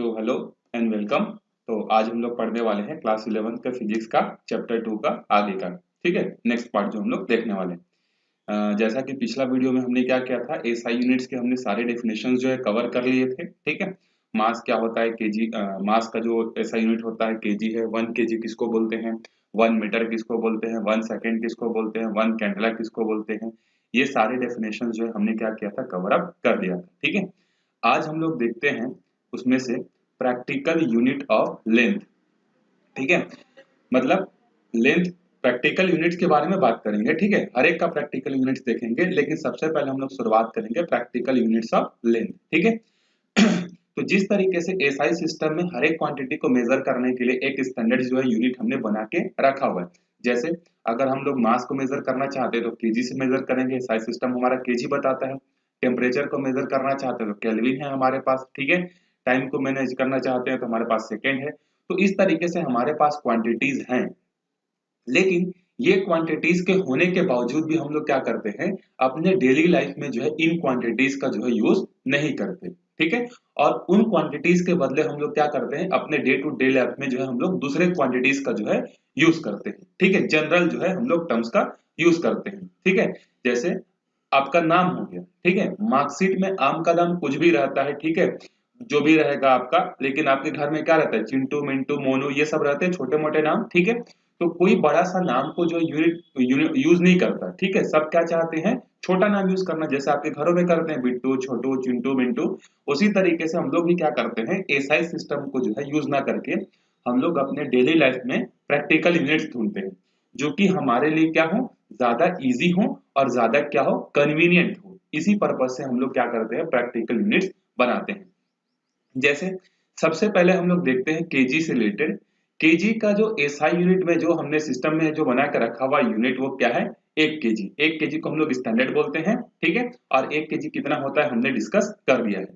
तो hello and welcome. तो आज हम लोग पढ़ने वाले हैं क्लास 11th का फिजिक्स का चैप्टर 2 का आगे का। ठीक है, नेक्स्ट पार्ट जो हम लोग देखने वाले हैं। जैसा कि पिछला वीडियो में हमने क्या किया था, एसआई यूनिट्स के हमने सारे डेफिनेशंस जो है कवर कर लिए थे। ठीक है, मास क्या होता है, केजी, मास का जो एसआई यूनिट होता है केजी है। 1 केजी किसको बोलते हैं, 1 मीटर किसको बोलते हैं, 1 सेकेंड किसको बोलते हैं, 1 कैंडेला किसको बोलते हैं। ये सारे डेफिनेशन जो है हमने क्या किया था, कवर अप कर दिया था। ठीक है, आज हम लोग देखते हैं उसमें से प्रैक्टिकल यूनिट ऑफ लेंथ। ठीक है, मतलब लेंथ प्रैक्टिकल यूनिट्स के बारे में बात करेंगे। ठीक है, हर एक का प्रैक्टिकल यूनिट्स देखेंगे, लेकिन सबसे पहले हम लोग शुरुआत करेंगे प्रैक्टिकल यूनिट्स ऑफ लेंथ। ठीक है, तो जिस तरीके से एसआई सिस्टम में हर एक क्वांटिटी को मेजर करने के लिए एक स्टैंडर्ड जो है यूनिट हमने बना के रखा हुआ है। जैसे अगर हम लोग मास को मेजर करना चाहते हैं तो केजी से मेजर करेंगे, एसआई सिस्टम हमारा केजी बताता है। टेम्परेचर को मेजर करना चाहते हैं तो केल्विन है हमारे पास। ठीक है, टाइम को मैनेज करना चाहते हैं तो हमारे पास सेकेंड है। तो इस तरीके से हमारे पास क्वांटिटीज हैं, लेकिन ये क्वांटिटीज के होने के बावजूद भी हम लोग क्या करते हैं, अपने डेली लाइफ में जो है इन क्वांटिटीज का जो है यूज नहीं करते। ठीक है, और उन क्वांटिटीज के बदले हम लोग क्या करते हैं, अपने डे टू डे लाइफ में जो है हम लोग दूसरे क्वांटिटीज का जो है यूज करते हैं। ठीक है, जनरल जो है हम लोग टर्म्स का यूज करते हैं। ठीक है, जैसे आपका नाम हो गया। ठीक है, मार्कशीट में आम का नाम कुछ भी रहता है। ठीक है, जो भी रहेगा आपका, लेकिन आपके घर में क्या रहता है, चिंटू, मिंटू, मोनू, ये सब रहते हैं छोटे मोटे नाम। ठीक है, तो कोई बड़ा सा नाम को जो यूनिट यूज नहीं करता। ठीक है, सब क्या चाहते हैं, छोटा नाम यूज करना, जैसे आपके घरों में करते हैं बिट्टू, छोटू, चिंटू, मिंटू। उसी तरीके से हम लोग भी क्या करते हैं, एसआई सिस्टम को जो है यूज ना करके हम लोग अपने डेली लाइफ में प्रैक्टिकल यूनिट्स ढूंढते हैं, जो कि हमारे लिए क्या हो, ज्यादा इजी हो और ज्यादा क्या हो, कन्वीनियंट हो। इसी पर्पज से हम लोग क्या करते हैं, प्रैक्टिकल यूनिट्स बनाते हैं। जैसे सबसे पहले हम लोग देखते हैं केजी से रिलेटेड। केजी का जो एसआई यूनिट में जो हमने सिस्टम में जो बना कर रखा हुआ यूनिट, वो क्या है, 1 केजी। 1 केजी को हम लोग स्टैंडर्ड बोलते हैं। ठीक है, और 1 केजी कितना होता है हमने डिस्कस कर दिया है।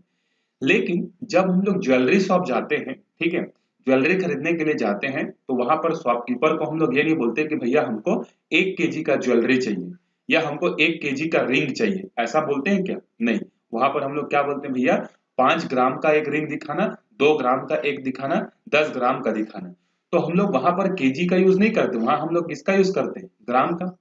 लेकिन जब हम लोग ज्वेलरी शॉप जाते हैं, ठीक है, ज्वेलरी खरीदने के लिए जाते हैं, तो वहां पर शॉपकीपर को हम लोग ये नहीं बोलते कि भैया हमको 1 केजी का ज्वेलरी चाहिए या हमको 1 केजी का रिंग चाहिए, ऐसा बोलते हैं क्या? नहीं, वहां पर हम लोग क्या बोलते हैं, भैया 5 ग्राम का एक रिंग दिखाना, 2 ग्राम का एक दिखाना, 10 ग्राम का दिखाना। तो हम लोग वहां पर केजी का यूज नहीं करते, वहां हम लोग किसका यूज करते हैं, ग्राम का।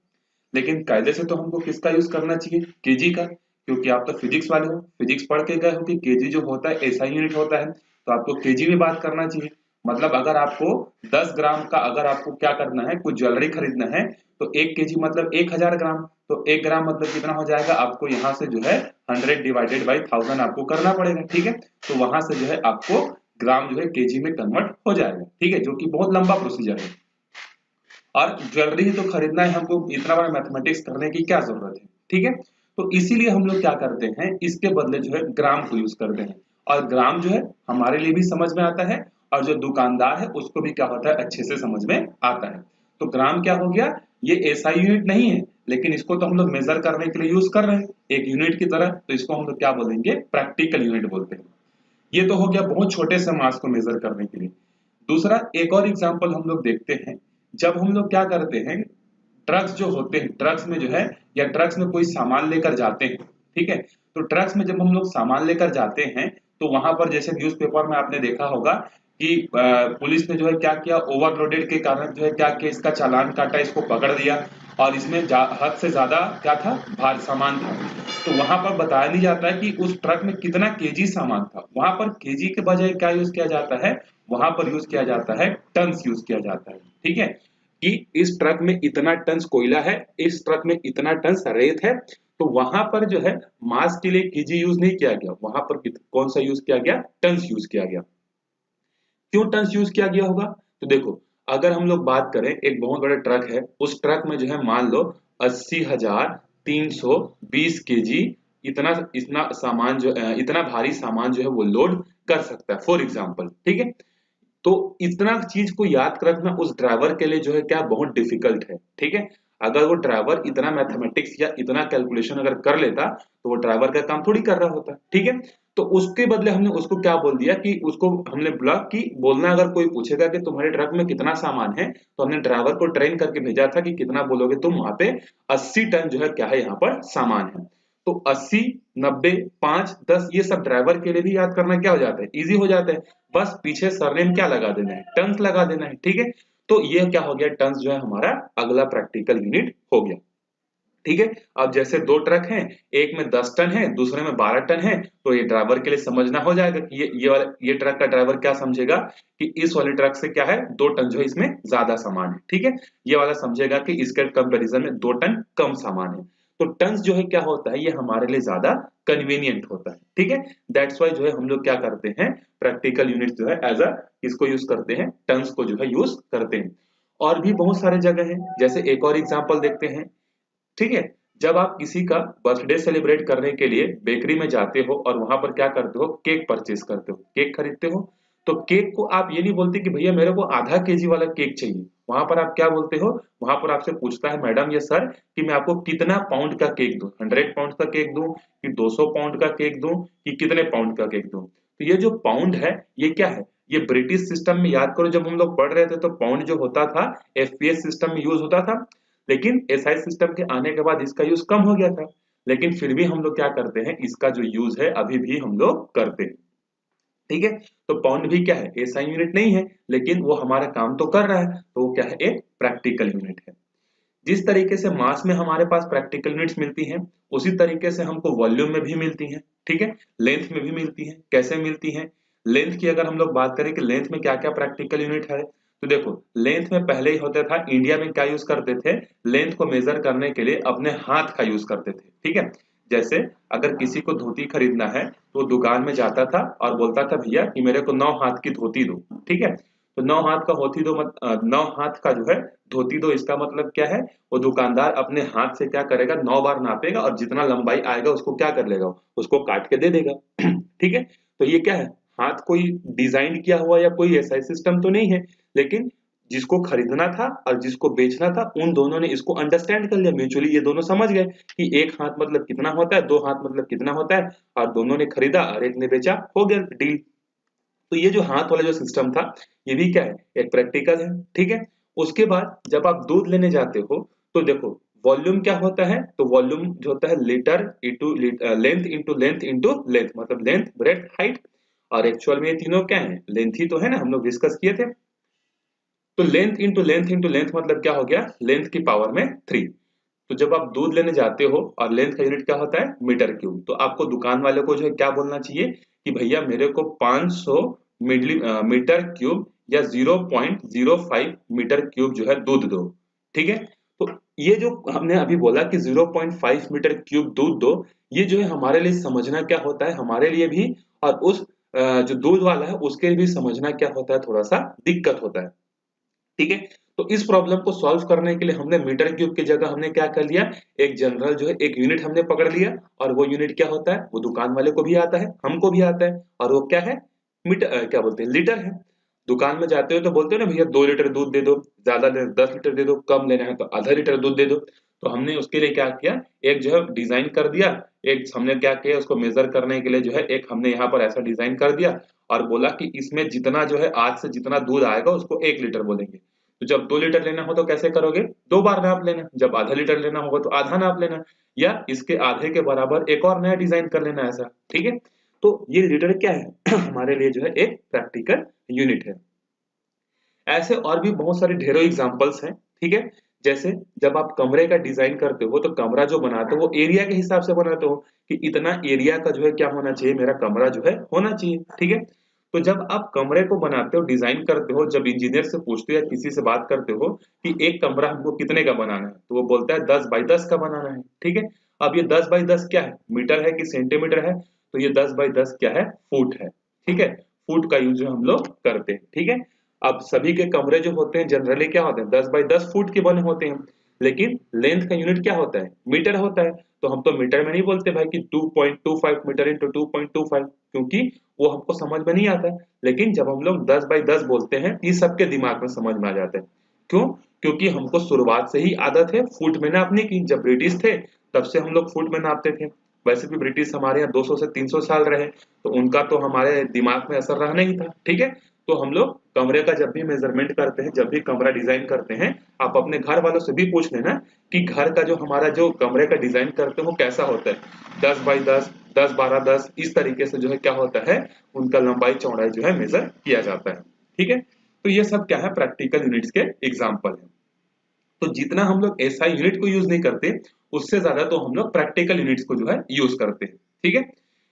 लेकिन कायदे से तो हमको किसका यूज करना चाहिए, केजी का, क्योंकि आप तो फिजिक्स वाले हो, फिजिक्स पढ़ के गए हो कि केजी जो होता है एसआई यूनिट होता है, तो आपको केजी में बात करना चाहिए। मतलब अगर आपको 10 ग्राम का, अगर आपको क्या करना है, कुछ ज्वेलरी खरीदना है, तो 1 केजी मतलब 1000 ग्राम। तो 1 ग्राम मतलब कितना हो जाएगा, आपको यहाँ से जो है 100 डिवाइडेड बाई 1000 आपको करना पड़ेगा। ठीक है, तो वहां से जो है आपको ग्राम जो है केजी में कन्वर्ट हो जाएगा। ठीक है, जो कि बहुत लंबा प्रोसीजर है, और ज्वेलरी ही तो खरीदना है हमको, इतना बड़ा मैथमेटिक्स करने की क्या जरूरत है। ठीक है, तो इसीलिए हम लोग क्या करते हैं, इसके बदले जो है ग्राम को यूज करते हैं, और ग्राम जो है हमारे लिए भी समझ में आता है, और जो दुकानदार है उसको भी क्या होता है, अच्छे से समझ में आता है। तो ग्राम क्या हो गया, ये एसआई यूनिट नहीं है, लेकिन इसको तो हम लोग मेजर करने के लिए यूज कर रहे हैं एक यूनिट की तरह, तो इसको हम लोग क्या बोलेंगे, प्रैक्टिकल यूनिट बोलते हैं। ये तो हो गया बहुत छोटे से मास को मेजर करने के लिए। दूसरा एक और एग्जांपल हम लोग देखते हैं, जब हम लोग क्या करते हैं, ट्रक्स जो होते हैं, ट्रक्स में जो है, या ट्रक्स में कोई सामान लेकर जाते हैं। ठीक है, तो ट्रक्स में जब हम लोग सामान लेकर जाते हैं, तो वहां पर जैसे न्यूज़पेपर में आपने देखा होगा कि पुलिस ने जो है क्या किया, ओवरलोडेड के कारण जो है क्या किया, इसका चालान काटा, इसको पकड़ दिया, और इसमें हद से ज्यादा क्या था, भार सामान था। तो वहां पर बताया नहीं जाता है कि उस ट्रक में कितना केजी सामान था, वहां पर केजी के बजाय क्या यूज किया जाता है, वहां पर यूज किया जाता है टन्स यूज किया जाता है। ठीक है, कि इस ट्रक में इतना टन कोयला है, इस ट्रक में इतना टन रेत है। तो वहां पर जो है मास के लिए केजी यूज नहीं किया गया, वहां पर कौन सा यूज किया गया, टन्स यूज किया गया। क्यों टन्स यूज किया गया होगा, तो देखो, अगर हम लोग बात करें, एक बहुत बड़ा ट्रक है, उस ट्रक में जो है मान लो 80,320 केजी इतना इतना सामान जो इतना भारी सामान जो है वो लोड कर सकता है, फॉर एग्जाम्पल। ठीक है, तो इतना चीज को याद रखना उस ड्राइवर के लिए जो है क्या, बहुत डिफिकल्ट है। ठीक है, अगर वो ड्राइवर इतना मैथमेटिक्स या इतना कैलकुलेशन अगर कर लेता, तो वो ड्राइवर का काम थोड़ी कर रहा होता। ठीक है, तो उसके बदले हमने उसको क्या बोल दिया, कि उसको हमने बोला कि बोलना, अगर कोई पूछेगा कि तुम्हारे ट्रक में कितना सामान है, तो हमने ड्राइवर को ट्रेन करके भेजा था कि कितना बोलोगे तुम, वहां पे 80 टन जो है क्या है, यहाँ पर सामान है। तो 80, 90, 5, 10 ये सब ड्राइवर के लिए भी याद करना क्या हो जाता है, इजी हो जाता है। बस पीछे सरनेम क्या लगा देना है, टन्स लगा देना है, ठीक है। तो ये क्या हो गया, टन्स जो है हमारा अगला प्रैक्टिकल यूनिट हो गया, ठीक है। अब जैसे दो ट्रक हैं, एक में 10 टन है, दूसरे में 12 टन है, तो ये ड्राइवर के लिए समझना हो जाएगा कि ये ट्रक का ड्राइवर क्या समझेगा कि इस वाले ट्रक से क्या है 2 टन जो है इसमें ज्यादा सामान है, ठीक है। ये वाला समझेगा कि इसके कंपैरिजन में 2 टन कम सामान है। तो टन्स जो है क्या होता है, ये हमारे लिए ज्यादा कन्वीनियंट होता है, ठीक है। दैट्स वाई जो है हम लोग क्या करते हैं, प्रैक्टिकल यूनिट जो है एज अ इसको यूज करते हैं, टन्स को जो है यूज करते हैं। और भी बहुत सारे जगह हैं, जैसे एक और एग्जांपल देखते हैं, ठीक है। जब आप किसी का बर्थडे सेलिब्रेट करने के लिए बेकरी में जाते हो और वहां पर क्या करते हो, केक परचेज करते हो, केक खरीदते हो। तो केक को आप ये नहीं बोलते कि भैया मेरे को आधा केजी वाला केक चाहिए, वहां पर आप क्या बोलते हो, वहां पर आपसे पूछता है मैडम या सर कि मैं आपको कितना पाउंड का केक दूं, 100 पाउंड का केक दूं कि 200 पाउंड का केक दूं कि कितने पाउंड का केक दूं। तो ये जो पाउंड है ये क्या है, ये ब्रिटिश सिस्टम में याद करो जब हम लोग पढ़ रहे थे तो पाउंड जो होता था एफपीएस सिस्टम में यूज होता था, लेकिन एसआई सिस्टम के आने के बाद इसका यूज कम हो गया था। लेकिन फिर भी हम लोग क्या करते हैं, इसका जो यूज है अभी भी हम लोग करते हैं, ठीक है। तो पाउंड भी क्या है, एसआई यूनिट नहीं है, लेकिन वो हमारा काम तो कर रहा है, तो वो क्या है, एक प्रैक्टिकल यूनिट है। जिस तरीके से मास में हमारे पास प्रैक्टिकल यूनिट्स मिलती हैं, उसी तरीके से हमको वॉल्यूम में भी मिलती हैं, ठीक है। लेंथ में भी मिलती हैं, कैसे मिलती हैं, लेंथ की अगर हम लोग बात करें कि लेंथ में क्या क्या प्रैक्टिकल यूनिट है, तो देखो लेंथ में पहले ही होता था, इंडिया में क्या यूज करते थे, लेंथ को मेजर करने के लिए अपने हाथ का यूज करते थे, ठीक है। जैसे अगर किसी को धोती खरीदना है तो दुकान में जाता था और बोलता था भैया कि मेरे को 9 हाथ की धोती दो, ठीक है। तो 9 हाथ का धोती दो 9 हाथ का जो है धोती दो, इसका मतलब क्या है, वो दुकानदार अपने हाथ से क्या करेगा, 9 बार नापेगा और जितना लंबाई आएगा उसको क्या कर लेगा, उसको काट के दे देगा ठीक है। तो ये क्या है, हाथ कोई डिजाइन किया हुआ या कोई ऐसा सिस्टम तो नहीं है, लेकिन जिसको खरीदना था और जिसको बेचना था उन दोनों ने इसको अंडरस्टैंड कर लिया म्यूचुअली, ये दोनों समझ गए कि एक हाथ मतलब कितना होता है, 2 हाथ मतलब कितना होता है, और दोनों ने खरीदा और एक ने बेचा, हो गया डील। तो ये जो हाथ वाला जो सिस्टम था ये भी क्या है, एक प्रैक्टिकल है, ठीक है। उसके बाद जब आप दूध लेने जाते हो तो देखो वॉल्यूम क्या होता है, तो वॉल्यूम जो होता है litre into length into length into length, मतलब लेंथ ब्रेथ हाइट, और एक्चुअल में ये तीनों क्या है, लेंथ ही तो है ना, हम लोग डिस्कस किए थे। तो लेंथ इंटू लेंथ मतलब क्या हो गया, लेंथ की पावर में 3। तो जब आप दूध लेने जाते हो और लेंथ का यूनिट क्या होता है, मीटर क्यूब, तो आपको दुकान वाले को जो है क्या बोलना चाहिए कि भैया मेरे को 500 मीटर क्यूब या 0.05 मीटर क्यूब जो है दूध दो, ठीक है। तो ये जो हमने अभी बोला कि 0.5 मीटर क्यूब दूध दो, ये जो है हमारे लिए समझना क्या होता है, हमारे लिए भी और उस जो दूध वाला है उसके लिए भी समझना क्या होता है, थोड़ा सा दिक्कत होता है, ठीक है। तो इस प्रॉब्लम को सॉल्व करने के लिए हमने मीटर क्यूब की जगह हमने क्या कर लिया, एक जनरल जो है एक यूनिट हमने पकड़ लिया, और वो यूनिट क्या होता है, वो दुकान वाले को भी आता है हमको भी आता है, और वो क्या है, मीटर क्या बोलते हैं, लीटर है। दुकान में जाते हो तो बोलते हो ना भैया 2 लीटर दूध दे दो, ज्यादा 10 लीटर दे दो, कम लेना है तो आधा लीटर दूध दे दो। तो हमने उसके लिए क्या किया, एक जो है डिजाइन कर दिया, एक हमने क्या किया उसको मेजर करने के लिए जो है एक हमने यहाँ पर ऐसा डिजाइन कर दिया और बोला कि इसमें जितना जो है आज से जितना दूध आएगा उसको 1 लीटर बोलेंगे। तो जब 2 लीटर लेना हो तो कैसे करोगे, 2 बार नाप लेना, जब आधा लीटर लेना होगा तो आधा नाप लेना, या इसके आधे के बराबर एक और नया डिजाइन कर लेना ऐसा, ठीक है। तो ये लीटर क्या है हमारे लिए जो है एक प्रैक्टिकल यूनिट है। ऐसे और भी बहुत सारे ढेरों एग्जांपल्स हैं, ठीक है। जैसे जब आप कमरे का डिजाइन करते हो तो कमरा जो बनाते हो वो एरिया के हिसाब से बनाते हो कि इतना एरिया का जो है क्या होना चाहिए, मेरा कमरा जो है होना चाहिए, ठीक है। तो जब आप कमरे को बनाते हो डिजाइन करते हो, जब इंजीनियर से पूछते हो या किसी से बात करते हो कि एक कमरा हमको कितने का बनाना है, तो वो बोलता है 10 बाई 10 का बनाना है, ठीक है। अब ये 10 बाई 10 क्या है, मीटर है कि सेंटीमीटर है, तो ये 10 बाई 10 क्या है, फुट है, ठीक है। फुट का यूज हम लोग करते हैं, ठीक है। अब सभी के कमरे जो होते हैं जनरली क्या होते हैं, 10 बाई 10 फुट के बने होते हैं, लेकिन लेंथ का यूनिट क्या होता है, मीटर होता है। तो हम तो मीटर में नहीं बोलते भाई कि 2.25 मीटर इंटू 2.25, क्योंकि वो हमको समझ में नहीं आता है। लेकिन जब हम लोग 10 बाई 10 बोलते हैं ये सबके दिमाग में समझ में आ जाता है। क्यों, क्योंकि हमको शुरुआत से ही आदत है फुट में नापने की, जब ब्रिटिश थे तब से हम लोग फुट में नापते थे। वैसे भी ब्रिटिश हमारे यहाँ 200 से 300 साल रहे, तो उनका तो हमारे दिमाग में असर रहा नहीं था, ठीक है। तो हम लोग कमरे का जब भी मेजरमेंट करते हैं, जब भी कमरा डिजाइन करते हैं, आप अपने घर वालों से भी पूछ लेना कि घर का जो हमारा जो कमरे का डिजाइन करते हैं वो कैसा होता है। 10 बाई 10, 10 12 10, इस तरीके से जो है क्या होता है, उनका लंबाई चौड़ाई जो है मेजर किया जाता है। ठीक है, तो ये सब क्या है, प्रैक्टिकल यूनिट्स के एग्जाम्पल है। तो जितना हम लोग एसआई यूनिट को यूज नहीं करते, उससे ज्यादा तो हम लोग प्रैक्टिकल यूनिट्स को जो है यूज करते हैं। ठीक है,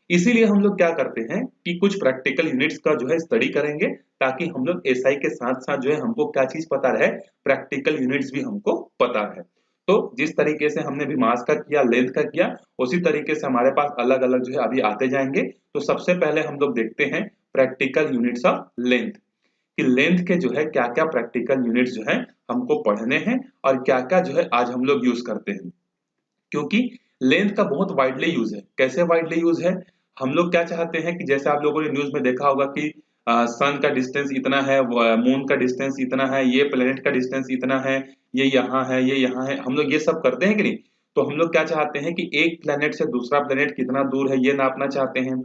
इसीलिए हम लोग क्या करते हैं कि कुछ प्रैक्टिकल यूनिट्स का जो है स्टडी करेंगे, ताकि हम लोग एसआई के साथ साथ जो है हमको क्या चीज पता रहे, प्रैक्टिकल यूनिट्स भी हमको पता रहे। तो जिस तरीके से हमने भी मास का किया, लेंथ का किया, उसी तरीके से हमारे पास अलग अलग जो है अभी आते जाएंगे। तो सबसे पहले हम लोग देखते हैं प्रैक्टिकल यूनिट्स ऑफ लेंथ, कि लेंथ के जो है क्या क्या प्रैक्टिकल यूनिट्स जो है हमको पढ़ने हैं और क्या क्या जो है आज हम लोग यूज करते हैं। क्योंकि लेंथ का बहुत वाइडली यूज है। कैसे वाइडली यूज है, हम लोग क्या चाहते हैं कि जैसे आप लोगों ने न्यूज में देखा होगा कि सन का डिस्टेंस इतना है, मून का डिस्टेंस इतना है, ये प्लेनेट का डिस्टेंस इतना है, ये यहाँ है, ये यहाँ है, हम लोग ये सब करते हैं कि नहीं। तो हम लोग क्या चाहते हैं कि एक प्लेनेट से दूसरा प्लेनेट कितना दूर है ये नापना चाहते हैं।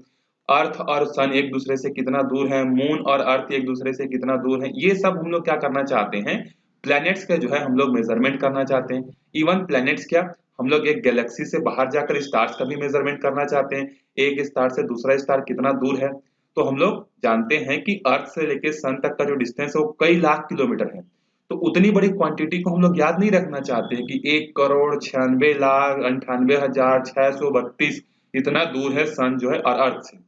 अर्थ और सन एक दूसरे से कितना दूर है, मून और अर्थ एक दूसरे से कितना दूर है, ये सब हम लोग क्या करना चाहते हैं, प्लैनेट्स के जो है हम लोग मेजरमेंट करना चाहते हैं। इवन प्लैनेट्स क्या, हम लोग एक गैलेक्सी से बाहर जाकर स्टार्स का भी मेजरमेंट करना चाहते हैं, एक स्टार से दूसरा स्टार कितना दूर है। तो हम लोग जानते हैं कि अर्थ से लेकर सन तक का जो डिस्टेंस है वो कई लाख किलोमीटर है। तो उतनी बड़ी क्वांटिटी को हम लोग याद नहीं रखना चाहते हैं कि 1,96,98,632 इतना दूर है सन जो है और अर्थ से।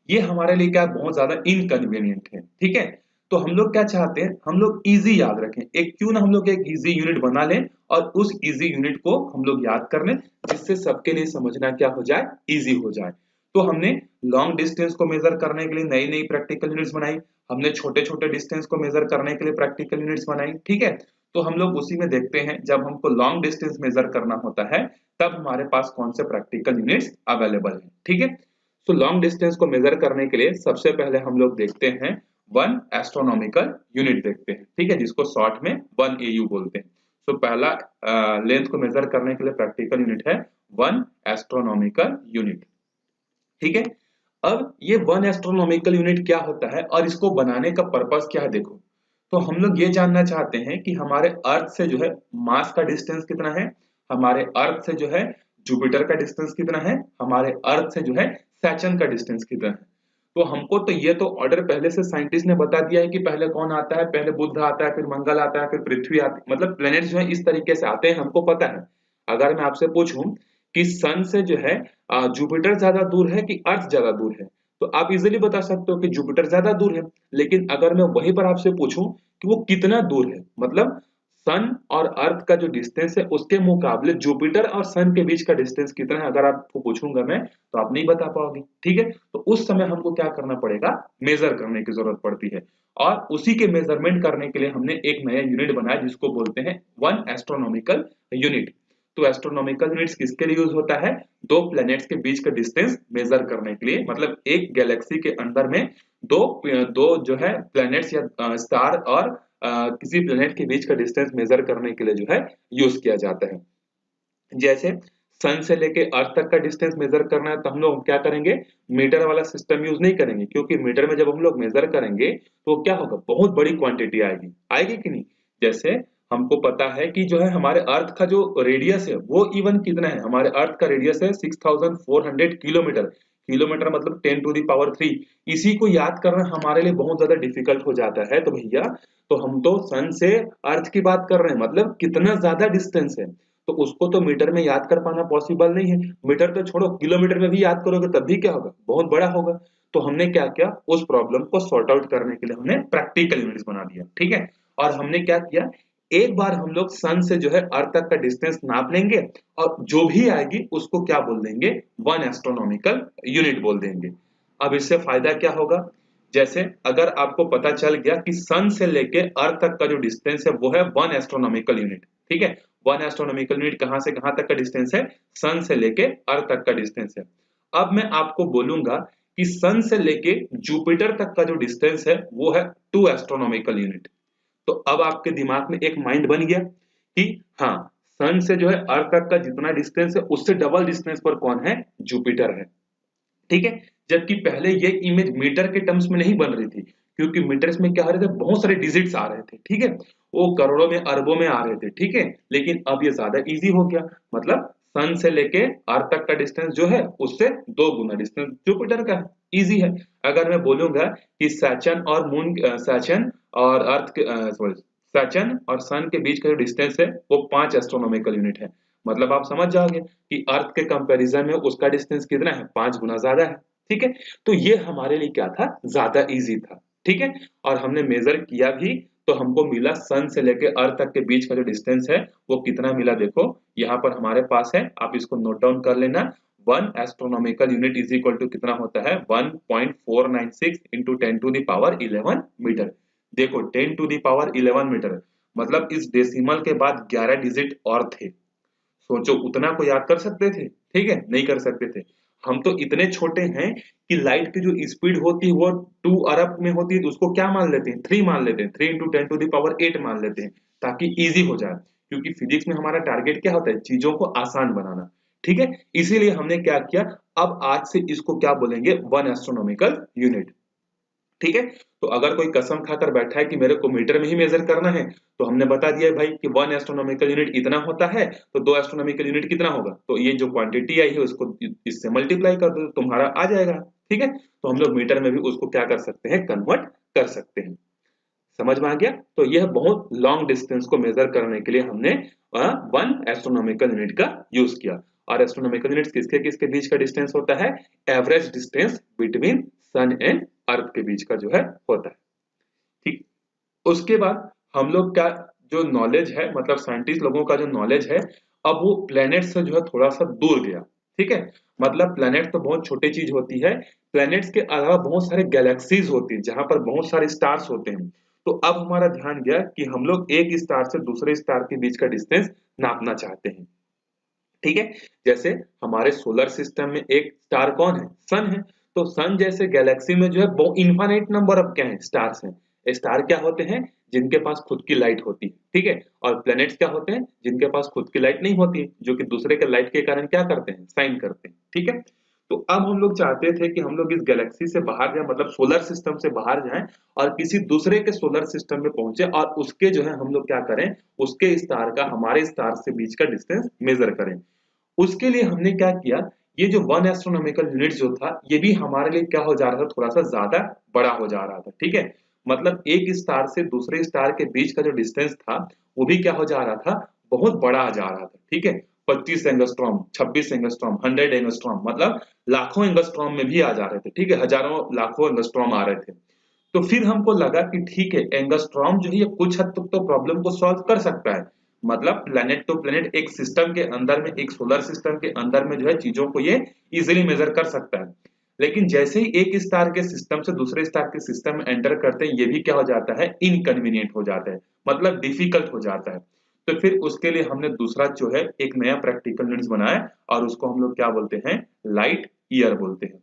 ये हमारे लिए क्या बहुत ज्यादा इनकन्वीनियंट है। ठीक है, तो हम लोग क्या चाहते हैं, हम लोग इजी याद रखें, एक क्यों ना हम लोग एक इजी यूनिट बना लें और उस इजी यूनिट को हम लोग याद कर लें, जिससे सबके लिए समझना क्या हो जाए, इजी हो जाए। तो हमने लॉन्ग डिस्टेंस को मेजर करने के लिए नई नई प्रैक्टिकल यूनिट्स बनाई, हमने छोटे छोटे डिस्टेंस को मेजर करने के लिए प्रैक्टिकल यूनिट्स बनाई। ठीक है, तो हम लोग उसी में देखते हैं जब हमको लॉन्ग डिस्टेंस मेजर करना होता है तब हमारे पास कौन से प्रैक्टिकल यूनिट्स अवेलेबल है। ठीक है, तो लॉन्ग डिस्टेंस को मेजर करने के लिए सबसे पहले हम लोग देखते हैं वन एस्ट्रोनॉमिकल यूनिट देखते हैं। ठीक है, जिसको शॉर्ट में 1 AU बोलते हैं। तो पहला लेंथ को मेजर करने के लिए प्रैक्टिकल यूनिट है 1 एस्ट्रोनॉमिकल यूनिट। ठीक है, अब ये 1 एस्ट्रोनॉमिकल यूनिट क्या होता है और इसको बनाने का पर्पस क्या है, देखो। तो हम लोग ये जानना चाहते हैं कि हमारे अर्थ से जो है मास का डिस्टेंस कितना है, हमारे अर्थ से जो है जुपिटर का डिस्टेंस कितना है, हमारे अर्थ से जो है सैटर्न का डिस्टेंस कितना है। तो हमको तो ये तो ऑर्डर पहले से साइंटिस्ट ने बता दिया है कि पहले कौन आता है, पहले बुध आता है, फिर मंगल आता है, फिर पृथ्वी आती है, मतलब प्लैनेट्स जो है इस तरीके से आते हैं, हमको पता है। अगर मैं आपसे पूछूं कि सन से जो है जुपिटर ज्यादा दूर है कि अर्थ ज्यादा दूर है, तो आप इजीली बता सकते हो कि जुपिटर ज्यादा दूर है। लेकिन अगर मैं वहीं पर आपसे पूछूं कि वो कितना दूर है, मतलब सन और अर्थ का जो डिस्टेंस है उसके मुकाबले जुपिटर और सन के बीच का डिस्टेंस कितना है, अगर आपको पूछूंगा मैं तो आप नहीं बता पाओगे। ठीक है, तो उस समय हमको क्या करना पड़ेगा, मेजर करने की जरूरत पड़ती है। और उसी के मेजरमेंट करने के लिए हमने एक नया यूनिट बनाया जिसको बोलते हैं 1 एस्ट्रोनॉमिकल यूनिट। तो एस्ट्रोनॉमिकल यूनिट्स किसके लिए यूज होता है, दो प्लैनेट्स के बीच का डिस्टेंस मेजर करने के लिए, मतलब एक गैलेक्सी के अंदर में दो दो जो है प्लैनेट्स या स्टार और किसी प्लेनेट के बीच का डिस्टेंस मेजर करने के लिए जो है यूज किया जाता है। जैसे सन से लेके अर्थ तक का डिस्टेंस मेजर करना है तो हम लोग क्या करेंगे, मीटर वाला सिस्टम यूज नहीं करेंगे, क्योंकि मीटर में जब हम लोग मेजर करेंगे तो क्या होगा, बहुत बड़ी क्वांटिटी आएगी, आएगी कि नहीं। जैसे हमको पता है कि जो है हमारे अर्थ का जो रेडियस है वो इवन कितना है, हमारे अर्थ का रेडियस है 6400 किलोमीटर। किलोमीटर मतलब 10⁻³ इसी को याद करना हमारे लिए बहुत ज्यादा डिफिकल्ट हो जाता है। तो भैया, तो हम तो सन से अर्थ की बात कर रहे हैं, मतलब कितना ज्यादा डिस्टेंस है, तो उसको तो मीटर में याद कर पाना पॉसिबल नहीं है। मीटर तो छोड़ो, किलोमीटर में भी याद करोगे तब भी क्या होगा, बहुत बड़ा होगा। तो हमने क्या किया, उस प्रॉब्लम को सॉर्ट आउट करने के लिए हमने प्रैक्टिकल यूनिट्स बना दिया। ठीक है, और हमने क्या किया, एक बार हम लोग सन से जो है अर्थ तक का डिस्टेंस नाप लेंगे और जो भी आएगी उसको क्या बोल देंगे, 1 एस्ट्रोनॉमिकल यूनिट बोल देंगे। अब इससे फायदा क्या होगा, जैसे अगर आपको पता चल गया कि सन से लेके अर्थ तक का जो डिस्टेंस है वो है 1 एस्ट्रोनॉमिकल यूनिट। ठीक है, 1 एस्ट्रोनॉमिकल यूनिट कहां से कहां तक का डिस्टेंस है, सन से लेके अर्थ तक का डिस्टेंस है। अब मैं आपको बोलूंगा कि सन से लेके जुपिटर तक का जो डिस्टेंस है वो है 2 एस्ट्रोनॉमिकल यूनिट। तो अब आपके दिमाग में एक माइंड बन गया कि हाँ, सन से जो है अर्थ तक का जितना डिस्टेंस है उससे डबल डिस्टेंस पर कौन है, जुपिटर है। ठीक है, जबकि पहले ये इमेज मीटर के टर्म्स में नहीं बन रही थी, क्योंकि मीटर्स में क्या आ रहे थे, बहुत सारे डिजिट्स आ रहे थे, ठीक है, वो करोड़ों में अरबों में आ रहे थे, ठीक है। लेकिन अब ये ज्यादा इजी हो गया, मतलब सन से लेके अर्थ तक का डिस्टेंस जो है उससे 2 गुना डिस्टेंस जुपिटर का है, इजी है। अगर मैं बोलूंगा कि सैचन और अर्थ सॉरी सैचन और सन के बीच का जो डिस्टेंस है वो 5 एस्ट्रोनॉमिकल यूनिट है, मतलब आप समझ जाओगे कि अर्थ के कंपैरिजन में उसका डिस्टेंस कितना है, 5 गुना ज्यादा है, ठीक है। तो ये हमारे लिए क्या था, ज्यादा इजी था, ठीक है। और हमने मेजर किया भी, तो हमको मिला सन से लेके अर्थ तक के बीच का जो डिस्टेंस है वो कितना मिला, देखो यहाँ पर हमारे पास है, आप इसको नोट डाउन कर लेना। 1 astronomical unit is equal to कितना होता है, 1.496 into 10 to the power 11 metre. देखो 10 टू द पावर 11 मीटर, मतलब इस डेसिमल के बाद 11 डिजिट और थे। सोचो उतना को याद कर सकते थे, ठीक है, नहीं कर सकते थे। हम तो इतने छोटे हैं कि लाइट की जो स्पीड होती है वो 2 अरब में होती है, तो उसको क्या मान लेते हैं, 3 मान लेते हैं, 3 इंटू 10 टू द पावर 8 मान लेते हैं, ताकि इजी हो जाए। क्योंकि फिजिक्स में हमारा टारगेट क्या होता है, चीजों को आसान बनाना, ठीक है। इसीलिए हमने क्या किया, अब आज से इसको क्या बोलेंगे, 1 एस्ट्रोनॉमिकल यूनिट, ठीक है। तो अगर कोई कसम खाकर बैठा है कि मेरे को मीटर में ही मेजर करना है, तो हमने बता दिया है भाई कि 1 एस्ट्रोनॉमिकल यूनिट इतना होता है, तो 2 एस्ट्रोनॉमिकल यूनिट कितना होगा, तो ये जो क्वांटिटी आई है उसको इससे मल्टीप्लाई कर दो, तुम्हारा आ जाएगा, ठीक है। तो हम लोग मीटर में भी उसको क्या कर सकते हैं, कन्वर्ट कर सकते हैं। समझ में आ गया। तो यह बहुत लॉन्ग डिस्टेंस को मेजर करने के लिए हमने 1 एस्ट्रोनॉमिकल यूनिट का यूज किया। और एस्ट्रोनॉमिकल यूनिट्स किसके किसके बीच का डिस्टेंस होता है, average distance between sun and earth के बीच का जो है होता है, ठीक। उसके बाद हम लोग क्या, जो नॉलेज है, मतलब साइंटिस्ट लोगों का जो नॉलेज है, अब वो प्लैनेट से जो है थोड़ा सा दूर गया, ठीक है। मतलब प्लैनेट तो बहुत छोटी चीज होती है, प्लैनेट्स के अलावा बहुत सारे गैलेक्सीज होती है जहां पर बहुत सारे स्टार्स होते हैं। तो अब हमारा ध्यान गया कि हम लोग एक स्टार से दूसरे स्टार के बीच का डिस्टेंस नापना चाहते हैं, ठीक है। जैसे हमारे सोलर सिस्टम में एक स्टार कौन है, सन है। तो सन जैसे गैलेक्सी में जो है इनफाइनाइट नंबर ऑफ क्या है, स्टार्स हैं। स्टार क्या होते हैं, जिनके पास खुद की लाइट होती है, ठीक है। और प्लैनेट्स क्या होते हैं, जिनके पास खुद की लाइट नहीं होती है, जो कि दूसरे के लाइट के कारण क्या करते हैं, शाइन करते हैं, ठीक है। तो अब हम लोग चाहते थे कि हम लोग इस गैलेक्सी से बाहर जाएं, मतलब सोलर सिस्टम से बाहर जाएं और किसी दूसरे के सोलर सिस्टम में पहुंचे, और उसके जो है हम लोग क्या करें, उसके स्टार का हमारे स्टार से बीच का डिस्टेंस मेजर करें। उसके लिए हमने क्या किया, ये जो 1 एस्ट्रोनॉमिकल यूनिट जो था, ये भी हमारे लिए क्या हो जा रहा था, थोड़ा सा ज्यादा बड़ा हो जा रहा था, ठीक है। मतलब एक स्टार से दूसरे स्टार के बीच का जो डिस्टेंस था वो भी क्या हो जा रहा था, बहुत बड़ा जा रहा था, ठीक है। 25 एंगस्ट्रॉम, 26 एंगस्ट्रॉम, 100 एंगस्ट्रॉम, मतलब लाखों एंगस्ट्रॉम में भी आ जा रहे थे, ठीक है, हजारों लाखों एंगस्ट्रॉम आ रहे थे। तो फिर हमको लगा कि ठीक है, एंगस्ट्रॉम जो है ये कुछ हद तक तो प्रॉब्लम को सॉल्व कर सकता है। मतलब प्लेनेट टू प्लेनेट एक सिस्टम के अंदर में, एक सोलर सिस्टम के अंदर में जो है चीजों को ये इजीली मेजर कर सकता है। लेकिन जैसे ही एक स्टार के सिस्टम से दूसरे स्टार के सिस्टम में एंटर करते हैं, ये भी क्या हो जाता है, इनकन्वीनियंट हो जाता है, मतलब डिफिकल्ट हो जाता है। तो फिर उसके लिए हमने दूसरा जो है एक नया प्रैक्टिकल यूनिट बनाया, और उसको हम लोग क्या बोलते हैं, लाइट ईयर बोलते हैं,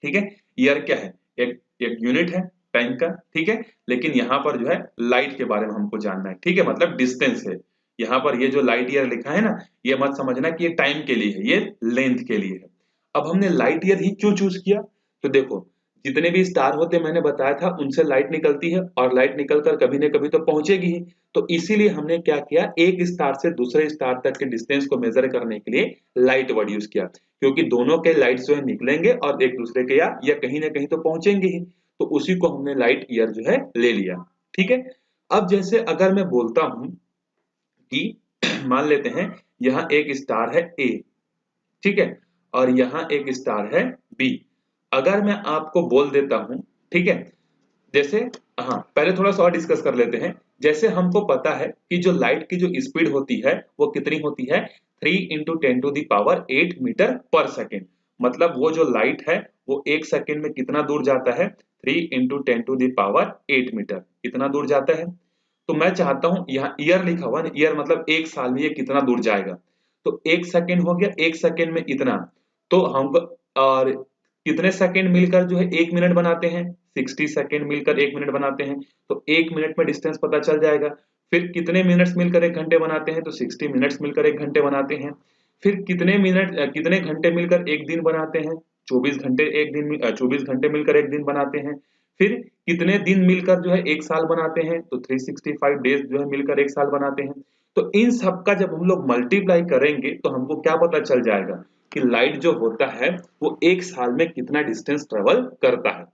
ठीक है। ईयर क्या है, एक एक यूनिट है टाइम का, ठीक है। लेकिन यहाँ पर जो है लाइट के बारे में हमको जानना है, ठीक है, मतलब डिस्टेंस है। यहाँ पर ये जो लाइट ईयर लिखा है ना, ये मत समझना कि ये टाइम के लिए है, ये लेंथ के लिए है। अब हमने लाइट ईयर ही क्यों चूज किया, तो देखो जितने भी स्टार होते हैं मैंने बताया था उनसे लाइट निकलती है, और लाइट निकलकर कभी न कभी तो पहुंचेगी ही। तो इसीलिए हमने क्या किया, एक स्टार से दूसरे स्टार तक के डिस्टेंस को मेजर करने के लिए लाइट वर्ड यूज किया, क्योंकि दोनों के लाइट जो है निकलेंगे और एक दूसरे के या कहीं ना कहीं तो पहुंचेंगे ही। तो उसी को हमने लाइट ईयर जो है ले लिया, ठीक है। अब जैसे अगर मैं बोलता हूं कि मान लेते हैं यहाँ एक स्टार है ए, ठीक है, और यहाँ एक स्टार है बी। अगर मैं आपको बोल देता हूं, ठीक है, जैसे, हाँ पहले थोड़ा सा और डिस्कस कर लेते हैं। जैसे हमको पता है कि जो लाइट की जो स्पीड होती है वो कितनी होती है, 3 into 10 to the power 8 metre per second. मतलब वो जो लाइट है वो एक सेकेंड में कितना दूर जाता है, 3 into 10 to the power 8 metre, इतना दूर जाता है। तो मैं चाहता हूं, यहाँ ईयर लिखा हुआ है, ईयर मतलब एक साल में ये कितना दूर जाएगा। तो एक सेकेंड हो गया, एक सेकेंड में इतना। तो हम, और कितने सेकेंड मिलकर जो है एक मिनट बनाते हैं, 60 सेकेंड मिलकर एक मिनट बनाते हैं। तो एक मिनट में डिस्टेंस पता चल जाएगा। फिर कितने मिनट्स मिलकर एक घंटे बनाते हैं, तो 60 मिनट्स मिलकर एक घंटे बनाते हैं। फिर कितने घंटे मिलकर एक दिन बनाते हैं, 24 घंटे एक दिन, 24 घंटे मिलकर एक दिन बनाते हैं। फिर कितने दिन मिलकर जो है एक साल बनाते हैं, तो 365 डेज जो है मिलकर एक साल बनाते हैं। तो इन सब का जब हम लोग मल्टीप्लाई करेंगे तो हमको क्या पता चल जाएगा कि लाइट जो होता है वो एक साल में कितना डिस्टेंस ट्रेवल करता है,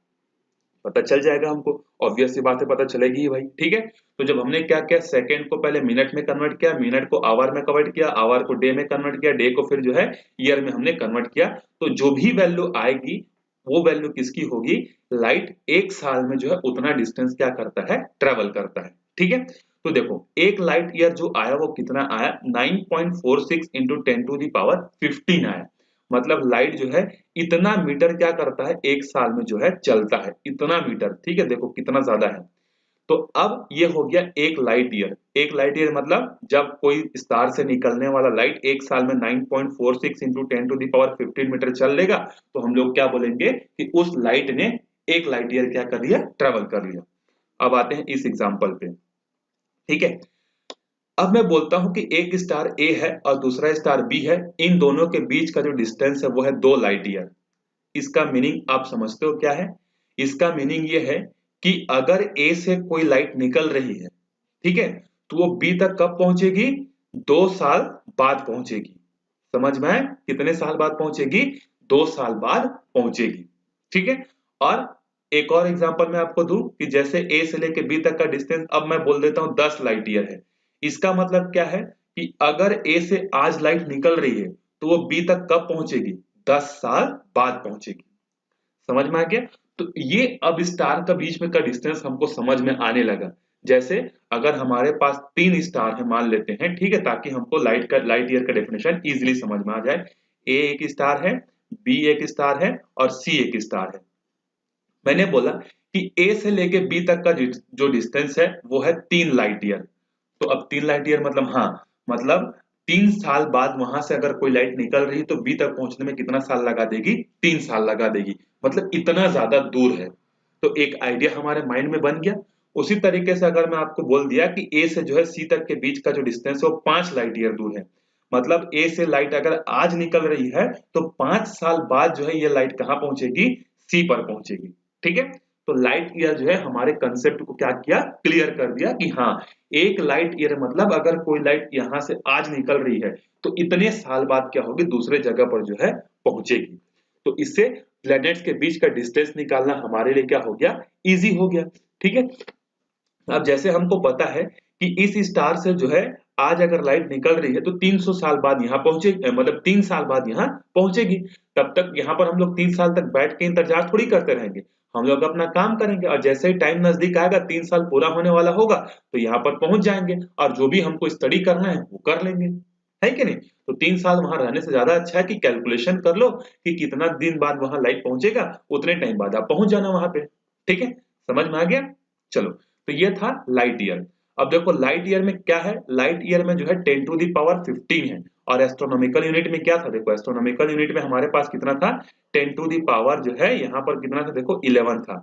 पता चल जाएगा हमको। ऑब्वियस सी बात है, पता चलेगी ही भाई, ठीक है। तो जब हमने क्या किया, सेकंड को पहले मिनट में कन्वर्ट किया, मिनट को आवर में कन्वर्ट किया, आवर को डे में कन्वर्ट किया, डे को फिर जो है ईयर में हमने कन्वर्ट किया, तो जो भी वैल्यू आएगी वो वैल्यू किसकी होगी, लाइट एक साल में जो है उतना डिस्टेंस क्या करता है, ट्रेवल करता है, ठीक है। तो देखो एक लाइट ईयर जो आया वो कितना आया, 9.46 इंटू 10⁻15 आया। मतलब लाइट जो है इतना मीटर क्या करता है, एक साल में जो है चलता है, इतना मीटर, ठीक है। देखो कितना ज्यादा है। तो अब ये हो गया एक लाइट ईयर। एक लाइट ईयर मतलब जब कोई स्टार से निकलने वाला लाइट एक साल में 9.46 इंटू 10⁻15 मीटर चल लेगा, तो हम लोग क्या बोलेंगे कि उस लाइट ने एक लाइट ईयर क्या कर लिया, ट्रेवल कर लिया। अब आते हैं इस एग्जाम्पल पे, ठीक है। अब मैं बोलता हूं कि एक स्टार ए है और दूसरा स्टार बी है, इन दोनों के बीच का जो डिस्टेंस है वो है 2 लाइट ईयर। इसका मीनिंग आप समझते हो क्या है? इसका मीनिंग ये है कि अगर ए से कोई लाइट निकल रही है, ठीक है, तो वो बी तक कब पहुंचेगी, 2 साल बाद पहुंचेगी। समझ में आए? कितने साल बाद पहुंचेगी, 2 साल बाद पहुंचेगी, ठीक है। और एक और एग्जांपल मैं आपको दूं कि जैसे ए से लेके बी तक का डिस्टेंस अब मैं बोल देता हूं 10 लाइट ईयर है। इसका मतलब क्या है कि अगर ए से आज लाइट निकल रही है तो वो बी तक कब पहुंचेगी, 10 साल बाद पहुंचेगी। समझ में आ गया? तो ये अब स्टार का बीच में का डिस्टेंस हमको समझ में आने लगा। जैसे अगर हमारे पास 3 स्टार है मान लेते हैं, ठीक है, ताकि हमको लाइट ईयर का डेफिनेशन इजीली समझ में आ जाए। ए एक स्टार है, बी एक स्टार है और सी एक स्टार है। मैंने बोला कि ए से लेके बी तक का जो डिस्टेंस है वो है 3 लाइट ईयर। तो अब 3 लाइट ईयर मतलब, हाँ, मतलब 3 साल बाद वहां से अगर कोई लाइट निकल रही है तो बी तक पहुंचने में कितना साल लगा देगी, 3 साल लगा देगी। मतलब इतना ज्यादा दूर है। तो एक आइडिया हमारे माइंड में बन गया। उसी तरीके से अगर मैं आपको बोल दिया कि ए से जो है सी तक के बीच का जो डिस्टेंस है वो 5 लाइट ईयर दूर है, मतलब ए से लाइट अगर आज निकल रही है तो 5 साल बाद जो है ये लाइट कहाँ पहुंचेगी, सी पर पहुंचेगी, ठीक है। तो लाइट ईयर जो है हमारे कंसेप्ट को क्या किया, क्लियर कर दिया कि हाँ, एक लाइट ईयर मतलब अगर कोई लाइट यहां से आज निकल रही है तो इतने साल बाद क्या होगी, दूसरे जगह पर जो है पहुंचेगी। तो इससे प्लैनेट्स के बीच का डिस्टेंस निकालना हमारे लिए क्या हो गया, इजी हो गया, ठीक है। अब जैसे हमको पता है कि इस स्टार से जो है आज अगर लाइट निकल रही है तो 300 साल बाद यहाँ पहुंचेगी, मतलब 3 साल बाद यहाँ पहुंचेगी। तब तक यहाँ पर हम लोग 3 साल तक बैठ के इंतजार थोड़ी करते रहेंगे, हम लोग अपना काम करेंगे और जैसे ही टाइम नजदीक आएगा, 3 साल पूरा होने वाला होगा, तो यहाँ पर पहुंच जाएंगे और जो भी हमको स्टडी करना है वो कर लेंगे, है कि नहीं। तो 3 साल वहां रहने से ज्यादा अच्छा है कि कैलकुलेशन कर लो कि कितना दिन बाद वहां लाइट पहुंचेगा, उतने टाइम बाद आप पहुंच जाना वहां पे, ठीक है। समझ में आ गया? चलो, तो ये था लाइट ईयर। अब देखो लाइट ईयर में क्या है, लाइट ईयर में जो है 10⁻15 है। और एस्ट्रोनॉमिकल यूनिट में क्या था, देखो एस्ट्रोनॉमिकल यूनिट में हमारे पास कितना था, 10 जो है यहाँ पर कितना था, देखो 11 था।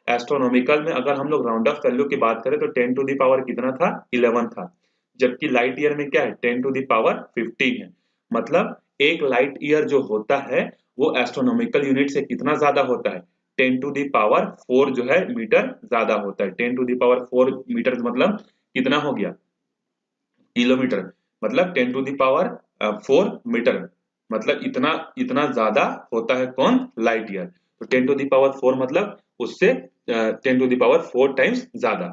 एस्ट्रोनॉमिकल में अगर हम लोग राउंड ऑफ वैल्यू की बात करें तो 10 कितना था, 11 था। जबकि लाइट ईयर में क्या है, 10⁻15 है। मतलब एक लाइट ईयर जो होता है वो एस्ट्रोनॉमिकल यूनिट से कितना ज्यादा होता है, 10⁴ जो है मीटर ज्यादा होता है। 10⁴ मीटर मतलब कितना हो गया, किलोमीटर। मतलब 10⁴ मीटर, मतलब इतना इतना ज्यादा होता है कौन, लाइट ईयर। तो 10⁴ मतलब उससे 10⁴ टाइम्स ज्यादा।